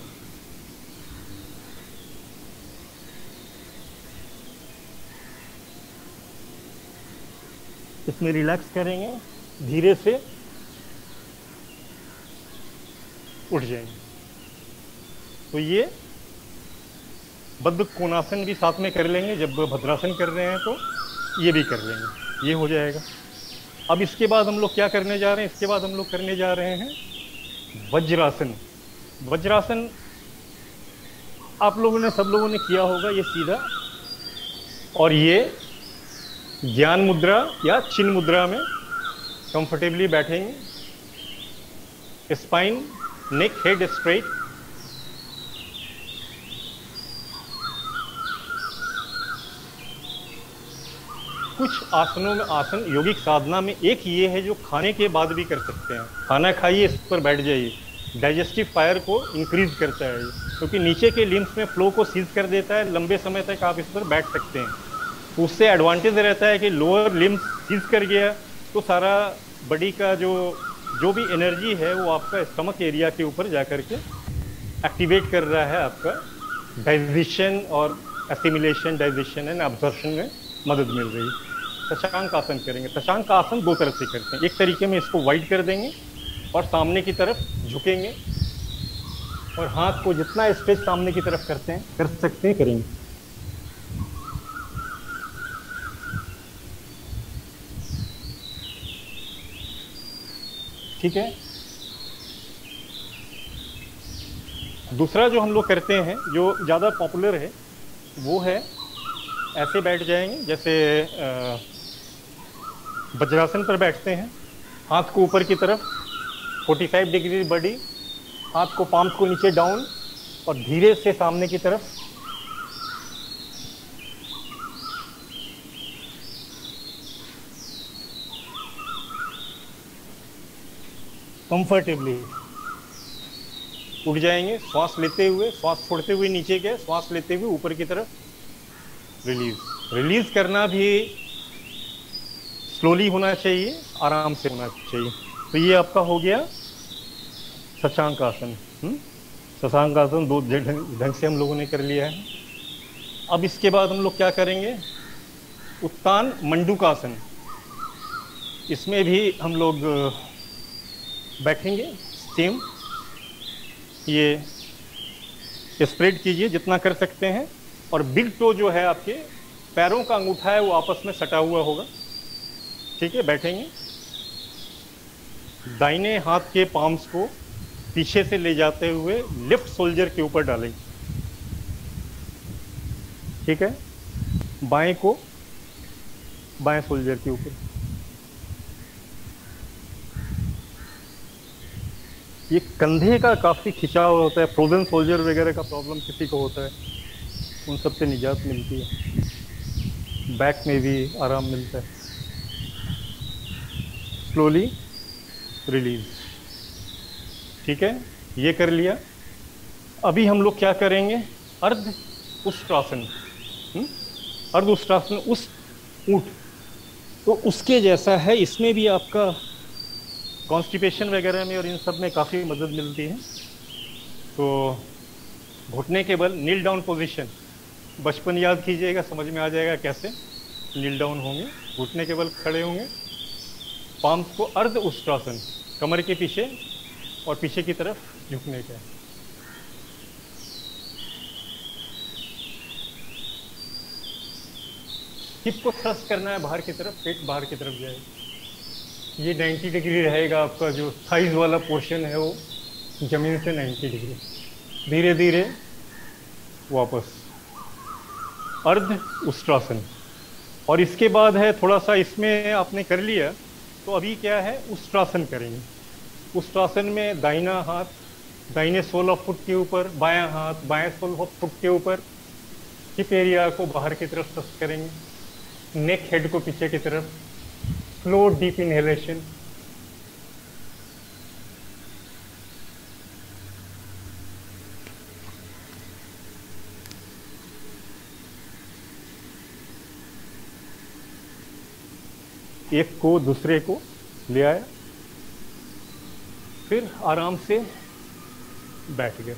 इसमें रिलैक्स करेंगे, धीरे से उठ जाएंगे। तो ये बद्ध कोणासन भी साथ में कर लेंगे, जब भद्रासन कर रहे हैं तो ये भी कर लेंगे, ये हो जाएगा। अब इसके बाद हम लोग क्या करने जा रहे हैं, इसके बाद हम लोग करने जा रहे हैं वज्रासन। वज्रासन आप लोगों ने, सब लोगों ने किया होगा, ये सीधा, और ये ज्ञान मुद्रा या चिन्ह मुद्रा में कंफर्टेबली बैठेंगे, स्पाइन, नेक, हेड स्ट्रेट। कुछ आसनों में, आसन योगिक साधना में एक ये है जो खाने के बाद भी कर सकते हैं। खाना खाइए, इस पर बैठ जाइए, डाइजेस्टिव फायर को इंक्रीज करता है, क्योंकि नीचे के लिम्स में फ्लो को सीज कर देता है। लंबे समय तक आप इस पर बैठ सकते हैं, तो उससे एडवांटेज रहता है कि लोअर लिम्स सीज कर गया तो सारा बॉडी का जो भी एनर्जी है वो आपका स्टमक एरिया के ऊपर जा कर के एक्टिवेट कर रहा है आपका डाइजेशन और एसिमिलेशन, डाइजेशन एंड एब्जॉर्प्शन में मदद मिल रही है। शशांक आसन करेंगे। शशांक आसन दो तरफ से करते हैं। एक तरीके में इसको वाइड कर देंगे और सामने की तरफ झुकेंगे और हाथ को जितना स्ट्रेच सामने की तरफ करते हैं, कर सकते हैं, करेंगे। ठीक है। दूसरा जो हम लोग करते हैं, जो ज़्यादा पॉपुलर है, वो है ऐसे बैठ जाएंगे जैसे वज्रासन पर बैठते हैं। हाथ को ऊपर की तरफ 45 डिग्री बॉडी, हाथ को पाम्स को नीचे डाउन और धीरे से सामने की तरफ। कंफर्टेबली उठ जाएंगे, श्वास लेते हुए, श्वास छोड़ते हुए नीचे गए, श्वास लेते हुए ऊपर की तरफ रिलीज। रिलीज करना भी स्लोली होना चाहिए, आराम से होना चाहिए। तो ये आपका हो गया शशांक आसन। शशांक आसन दो ढंग से हम लोगों ने कर लिया है। अब इसके बाद हम लोग क्या करेंगे, उत्तान मंडूकासन। इसमें भी हम लोग बैठेंगे सेम। ये स्प्रेड कीजिए जितना कर सकते हैं और बिग टो जो है आपके पैरों का अंगूठा है वो आपस में सटा हुआ होगा। ठीक है, बैठेंगे। दाहिने हाथ के पाम्स को पीछे से ले जाते हुए लेफ्ट शोल्डर के ऊपर डालेंगे। ठीक है, बाएं को बाएं शोल्डर के ऊपर। ये कंधे का काफ़ी खिंचाव होता है, फ्रोजन शोल्डर वगैरह का प्रॉब्लम किसी को होता है, उन सब से निजात मिलती है। बैक में भी आराम मिलता है। Slowly release. ठीक है, ये कर लिया। अभी हम लोग क्या करेंगे, अर्ध उष्ट्रासन। अर्ध उष्ट्रासन उस ऊंट, तो उसके जैसा है। इसमें भी आपका कॉन्स्टिपेशन वगैरह में और इन सब में काफ़ी मदद मिलती है। तो घुटने के बल नील डाउन पोजीशन, बचपन याद कीजिएगा, समझ में आ जाएगा कैसे नील डाउन होंगे। घुटने के बल खड़े होंगे, पाम्स को अर्ध उष्ट्रासन, कमर के पीछे और पीछे की तरफ झुकने का। हिप को थ्रस्ट करना है बाहर की तरफ, पेट बाहर की तरफ जाएगा। ये 90 डिग्री रहेगा। आपका जो थाइज वाला पोर्शन है वो जमीन से 90 डिग्री। धीरे धीरे वापस अर्ध उष्ट्रासन। और इसके बाद है थोड़ा सा, इसमें आपने कर लिया तो अभी क्या है, उष्ट्रासन करेंगे। उष्ट्रासन में दाहिना हाथ दाहिने सोल ऑफ फुट के ऊपर, बायां हाथ बाएं सोल ऑफ फुट के ऊपर। हिप एरिया को बाहर की तरफ थ्रस्ट करेंगे, नेक हेड को पीछे की तरफ। Slow deep inhalation. एक को दूसरे को ले आया, फिर आराम से बैठ गए।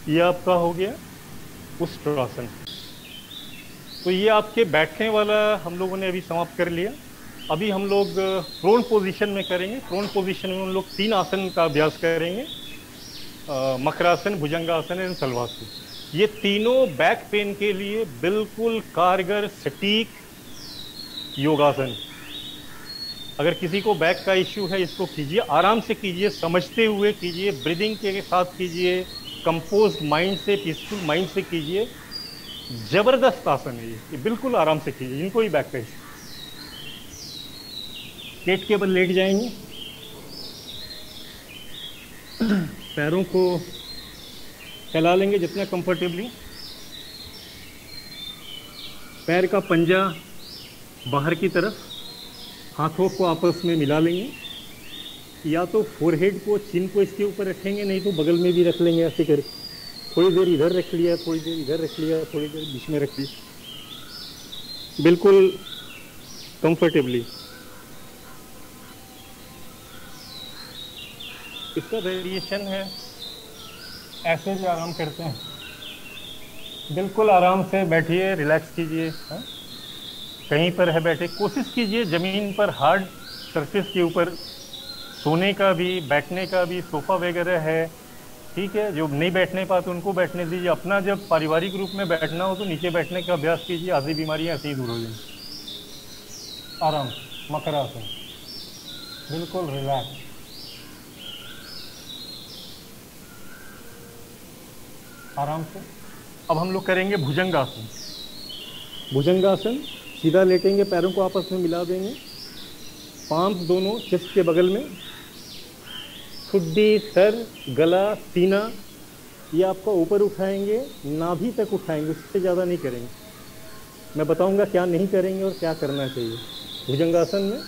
ये आपका हो गया उष्ट्रासन। तो ये आपके बैठने वाला हम लोगों ने अभी समाप्त कर लिया। अभी हम लोग प्रोन पोजीशन में करेंगे। प्रोन पोजीशन में हम लोग 3 आसन का अभ्यास करेंगे, मकरासन, भुजंगासन एंड शलभासन। ये तीनों बैक पेन के लिए बिल्कुल कारगर सटीक योगासन। अगर किसी को बैक का इश्यू है, इसको कीजिए, आराम से कीजिए, समझते हुए कीजिए, ब्रीदिंग के साथ कीजिए, कंपोज्ड माइंड से, पीसफुल माइंड से कीजिए। जबरदस्त आसन है ये बिल्कुल आराम से कीजिए। इनको ही बैक का इश्यू। पेट के बल लेट जाएंगे, पैरों को फैला लेंगे जितना कंफर्टेबली। पैर का पंजा बाहर की तरफ, हाथों को आपस में मिला लेंगे। या तो फोरहेड को, चिन को इसके ऊपर रखेंगे, नहीं तो बगल में भी रख लेंगे ऐसे करके। थोड़ी देर इधर रख लिया, थोड़ी देर इधर रख लिया, थोड़ी देर बीच में रख लिया, बिल्कुल कंफर्टेबली। इसका वेरिएशन है ऐसे भी आराम करते हैं, बिल्कुल आराम से बैठिए, रिलैक्स कीजिए। हाँ? कहीं पर है बैठे, कोशिश कीजिए जमीन पर हार्ड सरफेस के ऊपर सोने का भी, बैठने का भी, सोफा वगैरह है, ठीक है। जो नहीं बैठने पाते उनको बैठने दीजिए। अपना जब पारिवारिक रूप में बैठना हो तो नीचे बैठने का अभ्यास कीजिए, आधी बीमारियां ऐसे ही दूर हो जाएंगी। आराम, मकरासन, बिल्कुल रिलैक्स। आराम से। अब हम लोग करेंगे भुजंगासन। भुजंगासन, सीधा लेटेंगे, पैरों को आपस में मिला देंगे, पांव दोनों चेस्ट के बगल में, ठुड्डी, सर, गला, सीना, ये आपका ऊपर उठाएंगे, नाभि तक उठाएंगे, उससे ज़्यादा नहीं करेंगे। मैं बताऊंगा क्या नहीं करेंगे और क्या करना चाहिए भुजंगासन में।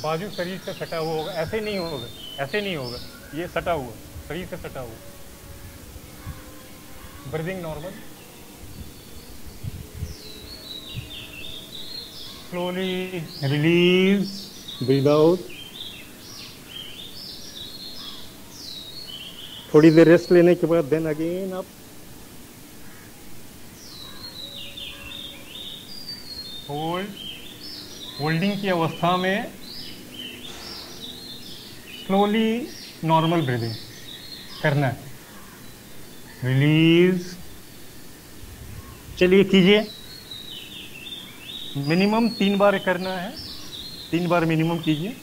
बाजू शरीर से सटा हुआ होगा, ऐसे नहीं होगा, ऐसे नहीं होगा, ये सटा हुआ, शरीर से सटा हुआ। Breathing normal, slowly release, breathe out. थोड़ी देर रेस्ट लेने के बाद then again up, hold. Holding की अवस्था में स्लोली नॉर्मल ब्रीदिंग करना है, रिलीज। चलिए कीजिए, मिनिमम 3 बार करना है, 3 बार मिनिमम कीजिए।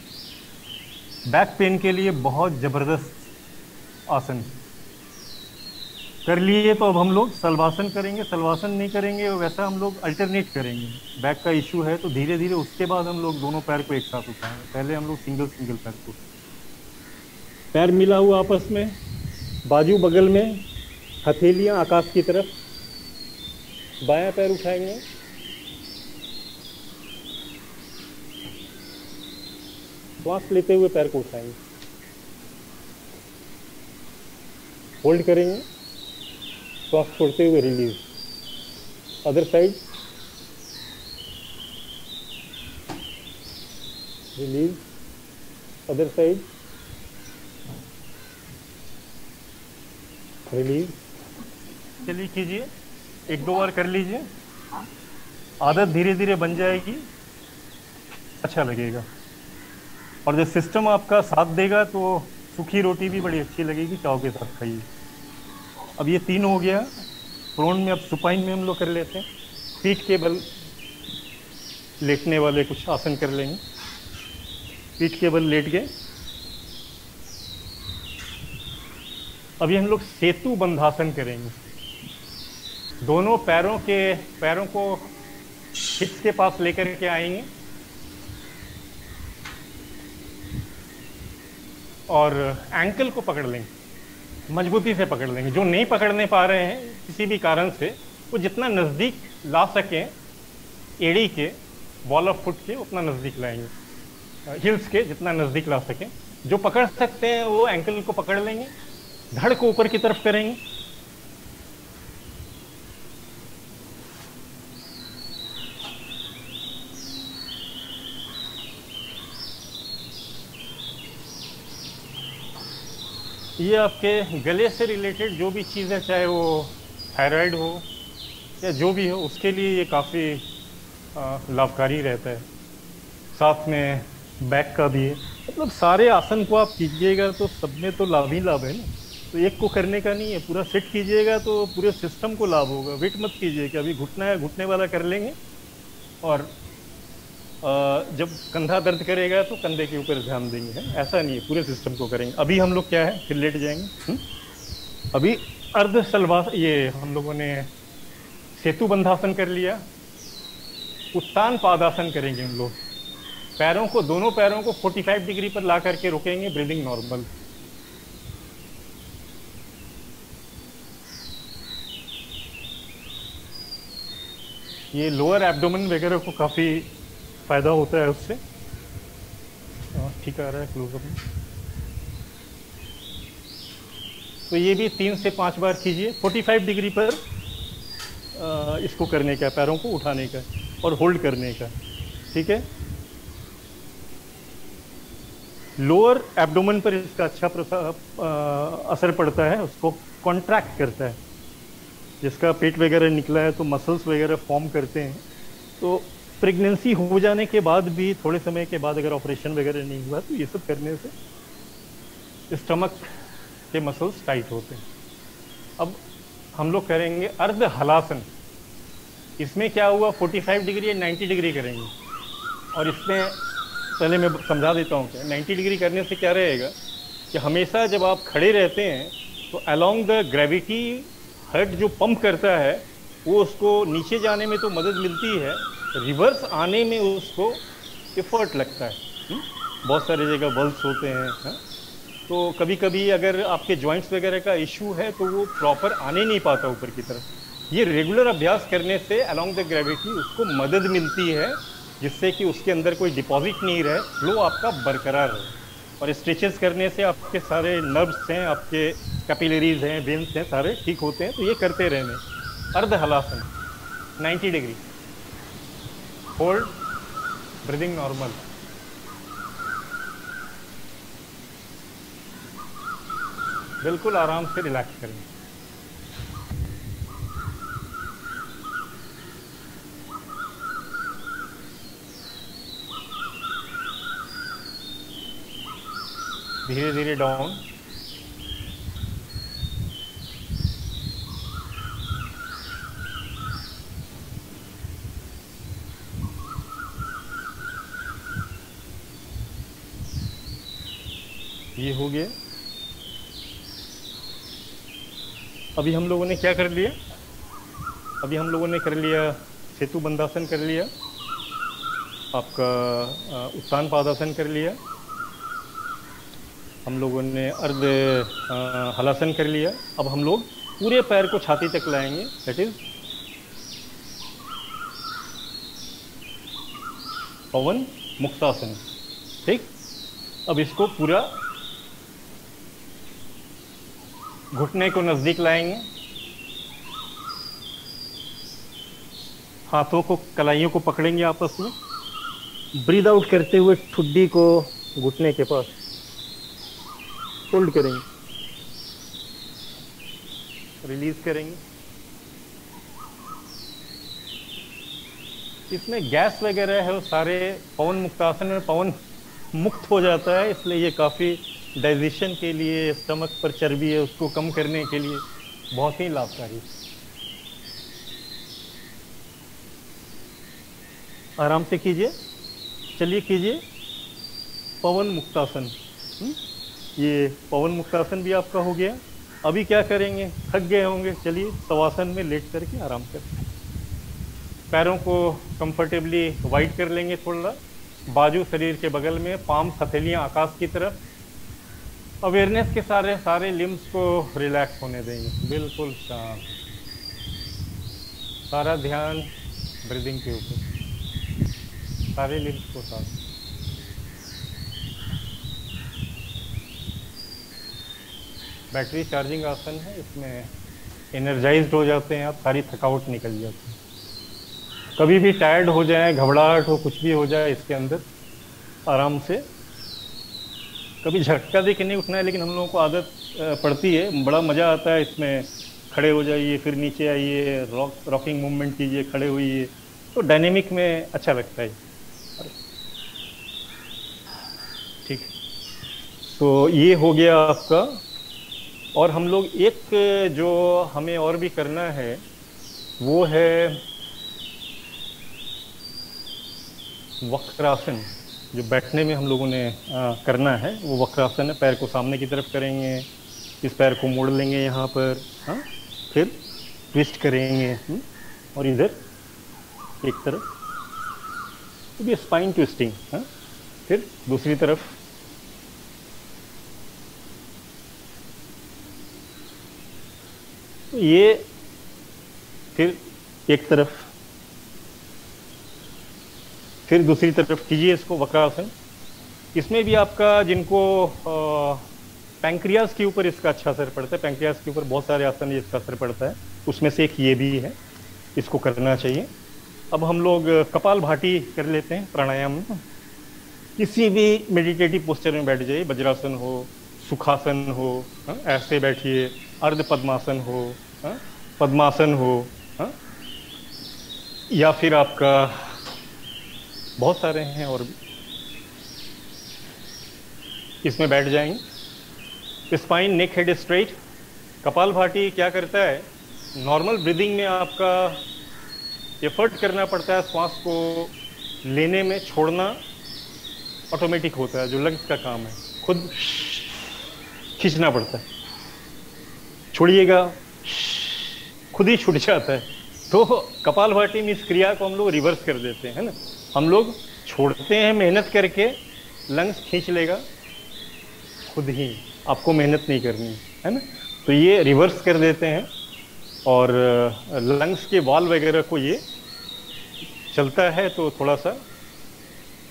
बैक पेन के लिए बहुत जबरदस्त आसन कर लिए। तो अब हम लोग सलवासन करेंगे। सलवासन नहीं करेंगे वैसा हम लोग अल्टरनेट करेंगे। बैक का इशू है तो धीरे धीरे उसके बाद हम लोग दोनों पैर को एक साथ उठाएंगे। पहले हम लोग सिंगल सिंगल पैर को, पैर मिला हुआ आपस में, बाजू बगल में, हथेलियां आकाश की तरफ, बायां पैर उठाएंगे, श्वास लेते हुए पैर को उठाएंगे, होल्ड करेंगे, श्वास छोड़ते हुए release. Other side, release, other side, release. चलिए कीजिए, 1-2 बार कर लीजिए, आदत धीरे धीरे बन जाएगी, अच्छा लगेगा। और जब सिस्टम आपका साथ देगा तो सूखी रोटी भी बड़ी अच्छी लगेगी, चाव के साथ खाइए। अब ये 3 हो गया प्रोन में। अब सुपाइन में हम लोग कर लेते हैं। पीठ के बल लेटने वाले कुछ आसन कर लेंगे। पीठ के बल लेट गए। अभी हम लोग सेतु बंधासन करेंगे। दोनों पैरों को हिप्स के पास लेकर के आएंगे और एंकल को पकड़ लेंगे, मजबूती से पकड़ लेंगे। जो नहीं पकड़ने पा रहे हैं किसी भी कारण से, वो जितना नज़दीक ला सकें एड़ी के, बॉल ऑफ फुट के उतना नज़दीक लाएंगे, हिल्स के जितना नज़दीक ला सकें। जो पकड़ सकते हैं वो एंकल को पकड़ लेंगे, धड़ को ऊपर की तरफ करेंगे। ये आपके गले से रिलेटेड जो भी चीज़ है, चाहे वो थायराइड हो या जो भी हो, उसके लिए ये काफ़ी लाभकारी रहता है। साथ में बैक का भी है। मतलब सारे आसन को आप कीजिएगा तो सब में तो लाभ ही लाभ है ना। तो एक को करने का नहीं है, पूरा सेट कीजिएगा तो पूरे सिस्टम को लाभ होगा। वेट मत कीजिए कि अभी घुटना है, घुटने वाला कर लेंगे और जब कंधा दर्द करेगा तो कंधे के ऊपर ध्यान देंगे, है ऐसा नहीं है, पूरे सिस्टम को करेंगे। अभी हम लोग क्या है, फिर लेट जाएंगे। अभी अर्ध सलवास, ये हम लोगों ने सेतु बंधासन कर लिया। उत्तान पादासन करेंगे हम लोग। पैरों को, दोनों पैरों को 45 डिग्री पर ला करके रोकेंगे, ब्रीदिंग नॉर्मल। ये लोअर एब्डोमेन वगैरह को काफ़ी फायदा होता है उससे। ठीक आ रहा है क्लोजअप में। तो ये भी 3 से 5 बार कीजिए। 45 डिग्री पर इसको करने का, पैरों को उठाने का और होल्ड करने का। ठीक है। लोअर एब्डोमेन पर इसका अच्छा असर पड़ता है, उसको कॉन्ट्रैक्ट करता है। जिसका पेट वगैरह निकला है तो मसल्स वगैरह फॉर्म करते हैं। तो प्रेगनेंसी हो जाने के बाद भी थोड़े समय के बाद अगर ऑपरेशन वगैरह नहीं हुआ तो ये सब करने से स्टमक के मसल्स टाइट होते हैं। अब हम लोग करेंगे अर्ध हलासन। इसमें क्या हुआ, 45 डिग्री या 90 डिग्री करेंगे। और इसमें पहले मैं समझा देता हूँ क्या 90 डिग्री करने से क्या रहेगा कि हमेशा जब आप खड़े रहते हैं तो अलोंग द ग्रेविटी हार्ट जो पंप करता है वो उसको नीचे जाने में तो मदद मिलती है, रिवर्स आने में उसको एफर्ट लगता है। बहुत सारी जगह बल्स होते हैं, हा? तो कभी कभी अगर आपके जॉइंट्स वगैरह का इशू है तो वो प्रॉपर आने नहीं पाता ऊपर की तरफ। ये रेगुलर अभ्यास करने से अलोंग द ग्रेविटी उसको मदद मिलती है, जिससे कि उसके अंदर कोई डिपॉजिट नहीं रहे, फ्लो आपका बरकरार रहे। और स्ट्रेचेस करने से आपके सारे नर्व्स हैं, आपके कैपिलरीज हैं, वेन्स हैं, सारे ठीक होते हैं। तो ये करते रहने। अर्ध halasana 90 degree, hold, breathing normal. बिल्कुल आराम से रिलैक्स करेंगे। धीरे धीरे डाउन। ये हो गया। अभी हम लोगों ने क्या कर लिया, अभी हम लोगों ने कर लिया सेतु बंधासन कर लिया, आपका उत्तान पादासन कर लिया, हम लोगों ने अर्ध हलासन कर लिया। अब हम लोग पूरे पैर को छाती तक लाएंगे, दैट इज पवन मुक्तासन। ठीक, अब इसको पूरा घुटने को नजदीक लाएंगे, हाथों को कलाइयों को पकड़ेंगे आपस में, ब्रीद आउट करते हुए ठुड्डी को घुटने के पास होल्ड करेंगे, रिलीज करेंगे। इसमें गैस वगैरह है वो सारे पवन मुक्तासन में पवन मुक्त हो जाता है, इसलिए ये काफ़ी डाइजेशन के लिए, स्टमक पर चर्बी है उसको कम करने के लिए बहुत ही लाभकारी। आराम से कीजिए, चलिए कीजिए पवन मुक्तासन। ये पवन मुक्तासन भी आपका हो गया। अभी क्या करेंगे, थक गए होंगे, चलिए शवासन में लेट करके आराम करें। पैरों को कंफर्टेबली वाइड कर लेंगे, थोड़ा बाजू शरीर के बगल में, पाम हथेलियां आकाश की तरफ। अवेयरनेस के सारे लिम्स को रिलैक्स होने देंगे, बिल्कुल शांत, सारा ध्यान ब्रीदिंग के ऊपर, सारे लिम्स को साथ। बैटरी चार्जिंग आसन है, इसमें एनर्जाइज्ड हो जाते हैं आप, सारी थकावट निकल जाती है। कभी भी टायर्ड हो जाए, घबराहट हो, कुछ भी हो जाए, इसके अंदर आराम से, कभी झटका दे के नहीं उठना है, लेकिन हम लोगों को आदत पड़ती है, बड़ा मज़ा आता है इसमें। खड़े हो जाइए, फिर नीचे आइए, रॉकिंग मूवमेंट कीजिए, खड़े होइए, तो डायनेमिक में अच्छा लगता है। ठीक, तो ये हो गया आपका। और हम लोग एक जो हमें और भी करना है वो है वक्रासन, जो बैठने में हम लोगों ने करना है वो वक्रासन है। पैर को सामने की तरफ करेंगे, इस पैर को मोड़ लेंगे यहाँ पर, हाँ, फिर ट्विस्ट करेंगे और इधर एक तरफ, तो ये स्पाइन ट्विस्टिंग, हाँ, फिर दूसरी तरफ, तो ये फिर एक तरफ, फिर दूसरी तरफ कीजिए इसको वक्रासन। इसमें भी आपका जिनको पैंक्रियाज के ऊपर इसका अच्छा असर पड़ता है, पैंक्रियाज के ऊपर बहुत सारे आसन इसका असर पड़ता है, उसमें से एक ये भी है, इसको करना चाहिए। अब हम लोग कपाल भाती कर लेते हैं प्राणायाम में। किसी भी मेडिटेटिव पोस्चर में बैठ जाइए, वज्रासन हो, सुखासन हो, ऐसे बैठिए, अर्ध पद्मासन हो, पद्मासन हो, या फिर आपका बहुत सारे हैं और भी, इसमें बैठ जाएंगे। स्पाइन नेक हेड स्ट्रेट। कपालभाति क्या करता है, नॉर्मल ब्रीदिंग में आपका एफर्ट करना पड़ता है, श्वास को लेने में, छोड़ना ऑटोमेटिक होता है, जो लंग्स का काम है, खुद खींचना पड़ता है, छोड़िएगा खुद ही छूट जाता है। तो कपालभाति में इस क्रिया को हम लोग रिवर्स कर देते हैं, है ना। हम लोग छोड़ते हैं मेहनत करके, लंग्स खींच लेगा खुद ही, आपको मेहनत नहीं करनी है ना। तो ये रिवर्स कर देते हैं और लंग्स के वॉल वगैरह को ये चलता है, तो थोड़ा सा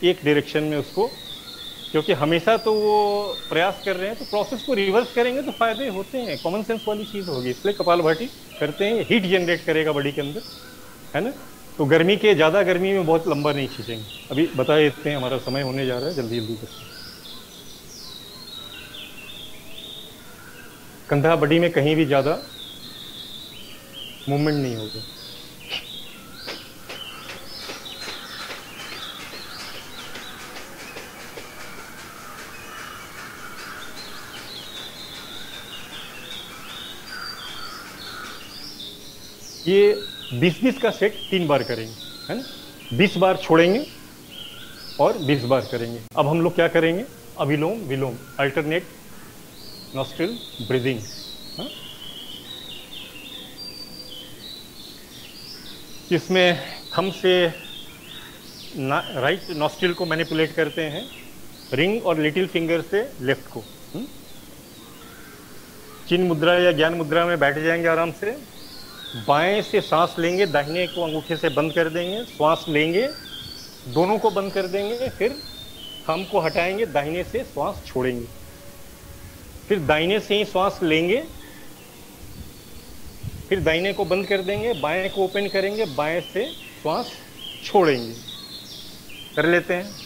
एक डायरेक्शन में उसको, क्योंकि हमेशा तो वो प्रयास कर रहे हैं, तो प्रोसेस को रिवर्स करेंगे तो फायदे होते हैं, कॉमन सेंस वाली चीज़ होगी, इसलिए कपालभाति करते हैं। हीट जनरेट करेगा बॉडी के अंदर, है ना। तो गर्मी के, ज़्यादा गर्मी में बहुत लंबा नहीं खींचेंगे। अभी बता देते हैं, हमारा समय होने जा रहा है, जल्दी जल्दी करते हैं। कंधा बॉडी में कहीं भी ज़्यादा मूवमेंट नहीं होगा। ये 20-20 का सेट 3 बार करेंगे, है ना। 20 बार छोड़ेंगे और 20 बार करेंगे। अब हम लोग क्या करेंगे, अभिलोम विलोम, अल्टरनेट नॉस्ट्रिल ब्रीदिंग। इसमें थंब से राइट नॉस्ट्रिल को मैनिपुलेट करते हैं, रिंग और लिटिल फिंगर से लेफ्ट को। चिन्ह मुद्रा या ज्ञान मुद्रा में बैठ जाएंगे आराम से। बाएं से सांस लेंगे, दाहिने को अंगूठे से बंद कर देंगे, श्वास लेंगे, दोनों को बंद कर देंगे, फिर थंब को हटाएंगे, दाहिने से श्वास छोड़ेंगे, फिर दाहिने से ही श्वास लेंगे, फिर दाहिने को बंद कर देंगे, बाएं को ओपन करेंगे, बाएं से श्वास छोड़ेंगे। कर लेते हैं।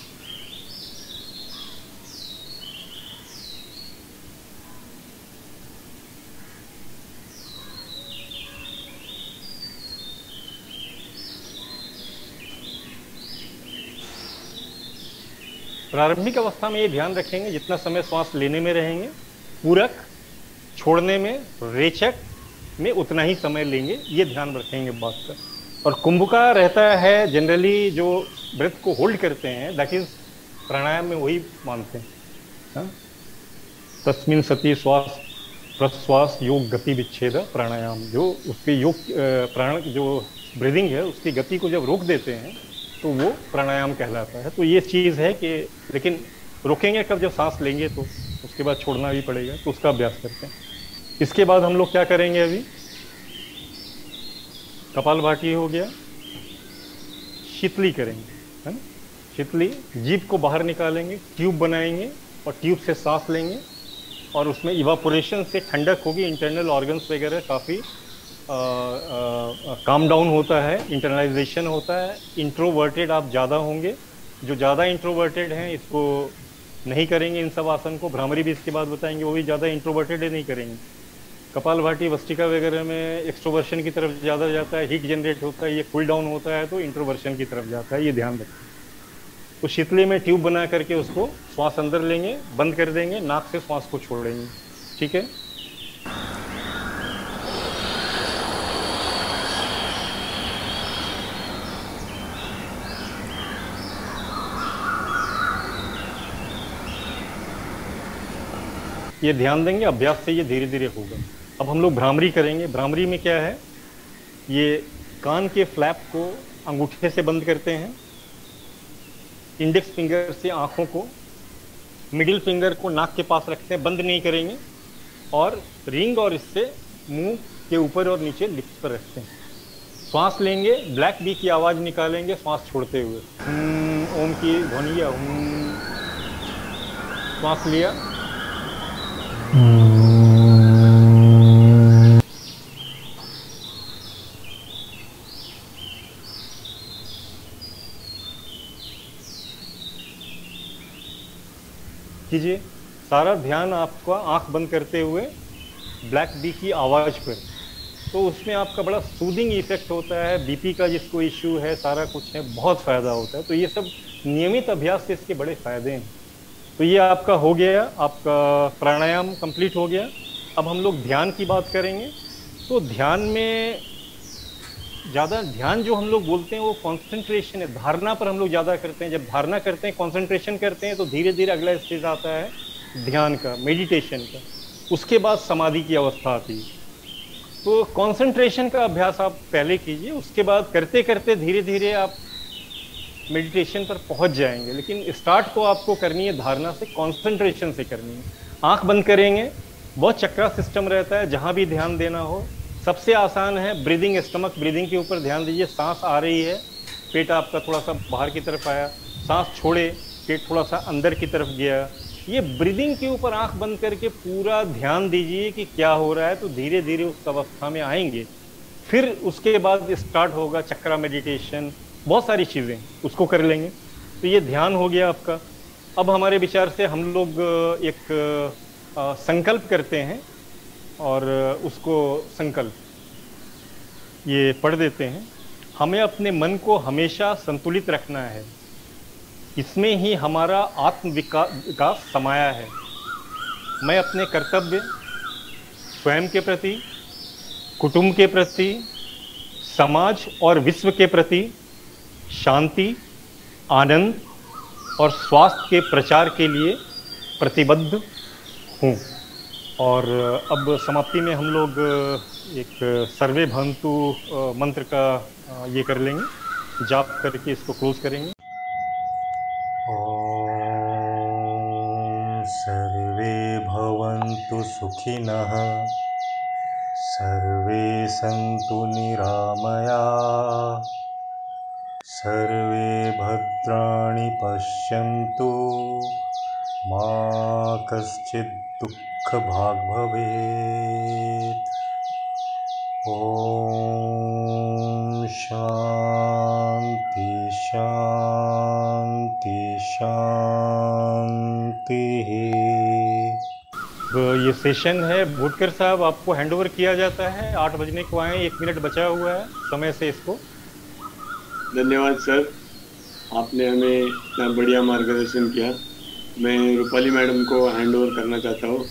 प्रारंभिक अवस्था में ये ध्यान रखेंगे, जितना समय श्वास लेने में रहेंगे, पूरक, छोड़ने में, रेचक में उतना ही समय लेंगे, ये ध्यान रखेंगे बात का। और कुंभ का रहता है जनरली जो ब्रेथ को होल्ड करते हैं, दैट इज प्राणायाम में वही मानते हैं। तस्मिन सती श्वास प्रश्वास योग गति विच्छेद प्राणायाम, जो उसके योग प्राण जो ब्रीदिंग है उसकी गति को जब रोक देते हैं तो वो प्राणायाम कहलाता है। तो ये चीज़ है कि, लेकिन रोकेंगे कब, जब सांस लेंगे तो उसके बाद छोड़ना भी पड़ेगा, तो उसका अभ्यास करते हैं। इसके बाद हम लोग क्या करेंगे, अभी कपालभाति हो गया, शीतली करेंगे, है ना। शीतली, जीभ को बाहर निकालेंगे, ट्यूब बनाएंगे और ट्यूब से सांस लेंगे और उसमें इवापोरेशन से ठंडक होगी, इंटरनल ऑर्गन्स वगैरह काफ़ी काम डाउन होता है, इंटरनलाइजेशन होता है। इंट्रोवर्टेड आप ज़्यादा होंगे, जो ज़्यादा इंट्रोवर्टेड हैं इसको नहीं करेंगे, इन सब आसन को। भ्रामरी भी इसके बाद बताएंगे, वो भी ज़्यादा इंट्रोवर्टेड है, नहीं करेंगे। कपालभाति वस्टिका वगैरह में एक्सट्रोवर्शन की तरफ ज़्यादा जाता है, हीट जनरेट होता है, ये कूल डाउन होता है तो इंट्रोवर्शन की तरफ जाता है, ये ध्यान रखें। तो शीतली में ट्यूब बना करके उसको श्वास अंदर लेंगे, बंद कर देंगे, नाक से श्वास को छोड़ेंगे, ठीक है। ये ध्यान देंगे, अभ्यास से ये धीरे धीरे होगा। अब हम लोग भ्रामरी करेंगे। भ्रामरी में क्या है, ये कान के फ्लैप को अंगूठे से बंद करते हैं, इंडेक्स फिंगर से आँखों को, मिडिल फिंगर को नाक के पास रखते हैं, बंद नहीं करेंगे, और रिंग और इससे मुंह के ऊपर और नीचे लिप्स पर रखते हैं। श्वास लेंगे, ब्लैक बी की आवाज़ निकालेंगे श्वास छोड़ते हुए, ओम की ध्वनि या श्वास लिया, कीजिए। सारा ध्यान आपका आंख बंद करते हुए ब्लैक बी की आवाज़ पर, तो उसमें आपका बड़ा सूदिंग इफेक्ट होता है। बीपी का जिसको इश्यू है, सारा कुछ है, बहुत फ़ायदा होता है। तो ये सब नियमित अभ्यास से इसके बड़े फ़ायदे हैं। तो ये आपका हो गया, आपका प्राणायाम कंप्लीट हो गया। अब हम लोग ध्यान की बात करेंगे। तो ध्यान में ज़्यादा ध्यान जो हम लोग बोलते हैं वो कंसंट्रेशन है, धारणा पर हम लोग ज़्यादा करते हैं। जब धारणा करते हैं, कंसंट्रेशन करते हैं, तो धीरे धीरे अगला स्टेज आता है ध्यान का, मेडिटेशन का। उसके बाद समाधि की अवस्था आती है। तो कंसंट्रेशन का अभ्यास आप पहले कीजिए, उसके बाद करते करते धीरे धीरे आप मेडिटेशन पर पहुंच जाएंगे। लेकिन स्टार्ट को आपको करनी है धारणा से, कंसंट्रेशन से करनी है। आंख बंद करेंगे, बहुत चक्रा सिस्टम रहता है, जहां भी ध्यान देना हो। सबसे आसान है ब्रीदिंग, स्टमक ब्रीदिंग के ऊपर ध्यान दीजिए। सांस आ रही है, पेट आपका थोड़ा सा बाहर की तरफ आया, सांस छोड़े, पेट थोड़ा सा अंदर की तरफ गया। ये ब्रीदिंग के ऊपर आंख बंद करके पूरा ध्यान दीजिए कि क्या हो रहा है। तो धीरे धीरे उस अवस्था में आएंगे। फिर उसके बाद स्टार्ट होगा चक्रा मेडिटेशन, बहुत सारी चीज़ें उसको कर लेंगे। तो ये ध्यान हो गया आपका। अब हमारे विचार से हम लोग एक संकल्प करते हैं, और उसको संकल्प ये पढ़ देते हैं। हमें अपने मन को हमेशा संतुलित रखना है, इसमें ही हमारा आत्म विकास समाया है। मैं अपने कर्तव्य, स्वयं के प्रति, कुटुंब के प्रति, समाज और विश्व के प्रति शांति, आनंद और स्वास्थ्य के प्रचार के लिए प्रतिबद्ध हूँ। और अब समाप्ति में हम लोग एक सर्वे भवन्तु मंत्र का ये कर लेंगे, जाप करके इसको क्लोज करेंगे। ओम सर्वे भवन्तु सुखिनः, सर्वे सन्तु निरामया, सर्वे भद्राणि पश्यन्तु, मा कश्चित् दुःखभाग् भवेत्। ओम शांति शांति शांति। ये सेशन है, भूटकर साहब आपको हैंडओवर किया जाता है। 8 बजने को आए, 1 मिनट बचा हुआ है समय से इसको। धन्यवाद सर, आपने हमें इतना बढ़िया मार्गदर्शन किया। मैं रूपाली मैडम को हैंड ओवर करना चाहता हूँ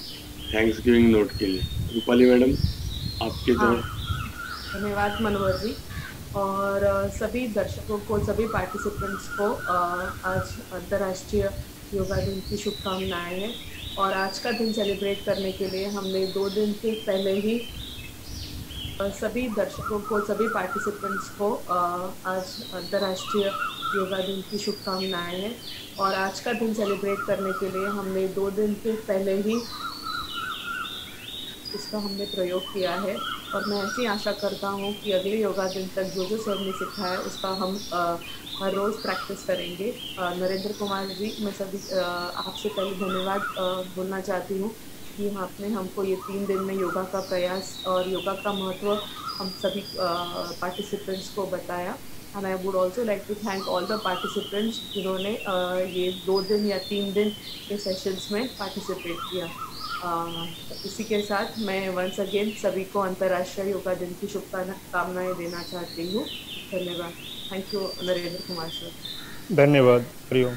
थैंक्स गिविंग नोट के लिए। रूपाली मैडम आपकी तरफ। धन्यवाद मनोहर जी, और सभी दर्शकों को, सभी पार्टिसिपेंट्स को आज अंतर्राष्ट्रीय योगा दिन की शुभकामनाएं हैं। और आज का दिन सेलिब्रेट करने के लिए हमने 2 दिन से पहले ही सभी दर्शकों को, सभी पार्टिसिपेंट्स को आज अंतर्राष्ट्रीय योगा दिन की शुभकामनाएं हैं। और आज का दिन सेलिब्रेट करने के लिए हमने 2 दिन से पहले ही इसका हमने प्रयोग किया है। और मैं ऐसी आशा करता हूँ कि अगले योगा दिन तक जो जो सर ने सिखाया उसका हम हर रोज़ प्रैक्टिस करेंगे। नरेंद्र कुमार जी, मैं सभी आपसे पहले धन्यवाद बोलना चाहती हूँ कि आपने हमको ये 3 दिन में योगा का प्रयास और योगा का महत्व हम सभी पार्टिसिपेंट्स को बताया। And I would also like to thank all the participants जिन्होंने ये 2 दिन या 3 दिन के सेशंस में पार्टिसिपेट किया। इसी के साथ मैं वंस अगेन सभी को अंतर्राष्ट्रीय योगा दिन की शुभकामनाएं देना चाहती हूँ। धन्यवाद। Thank you Narendra Kumar sir. धन्यवाद। हरिओम।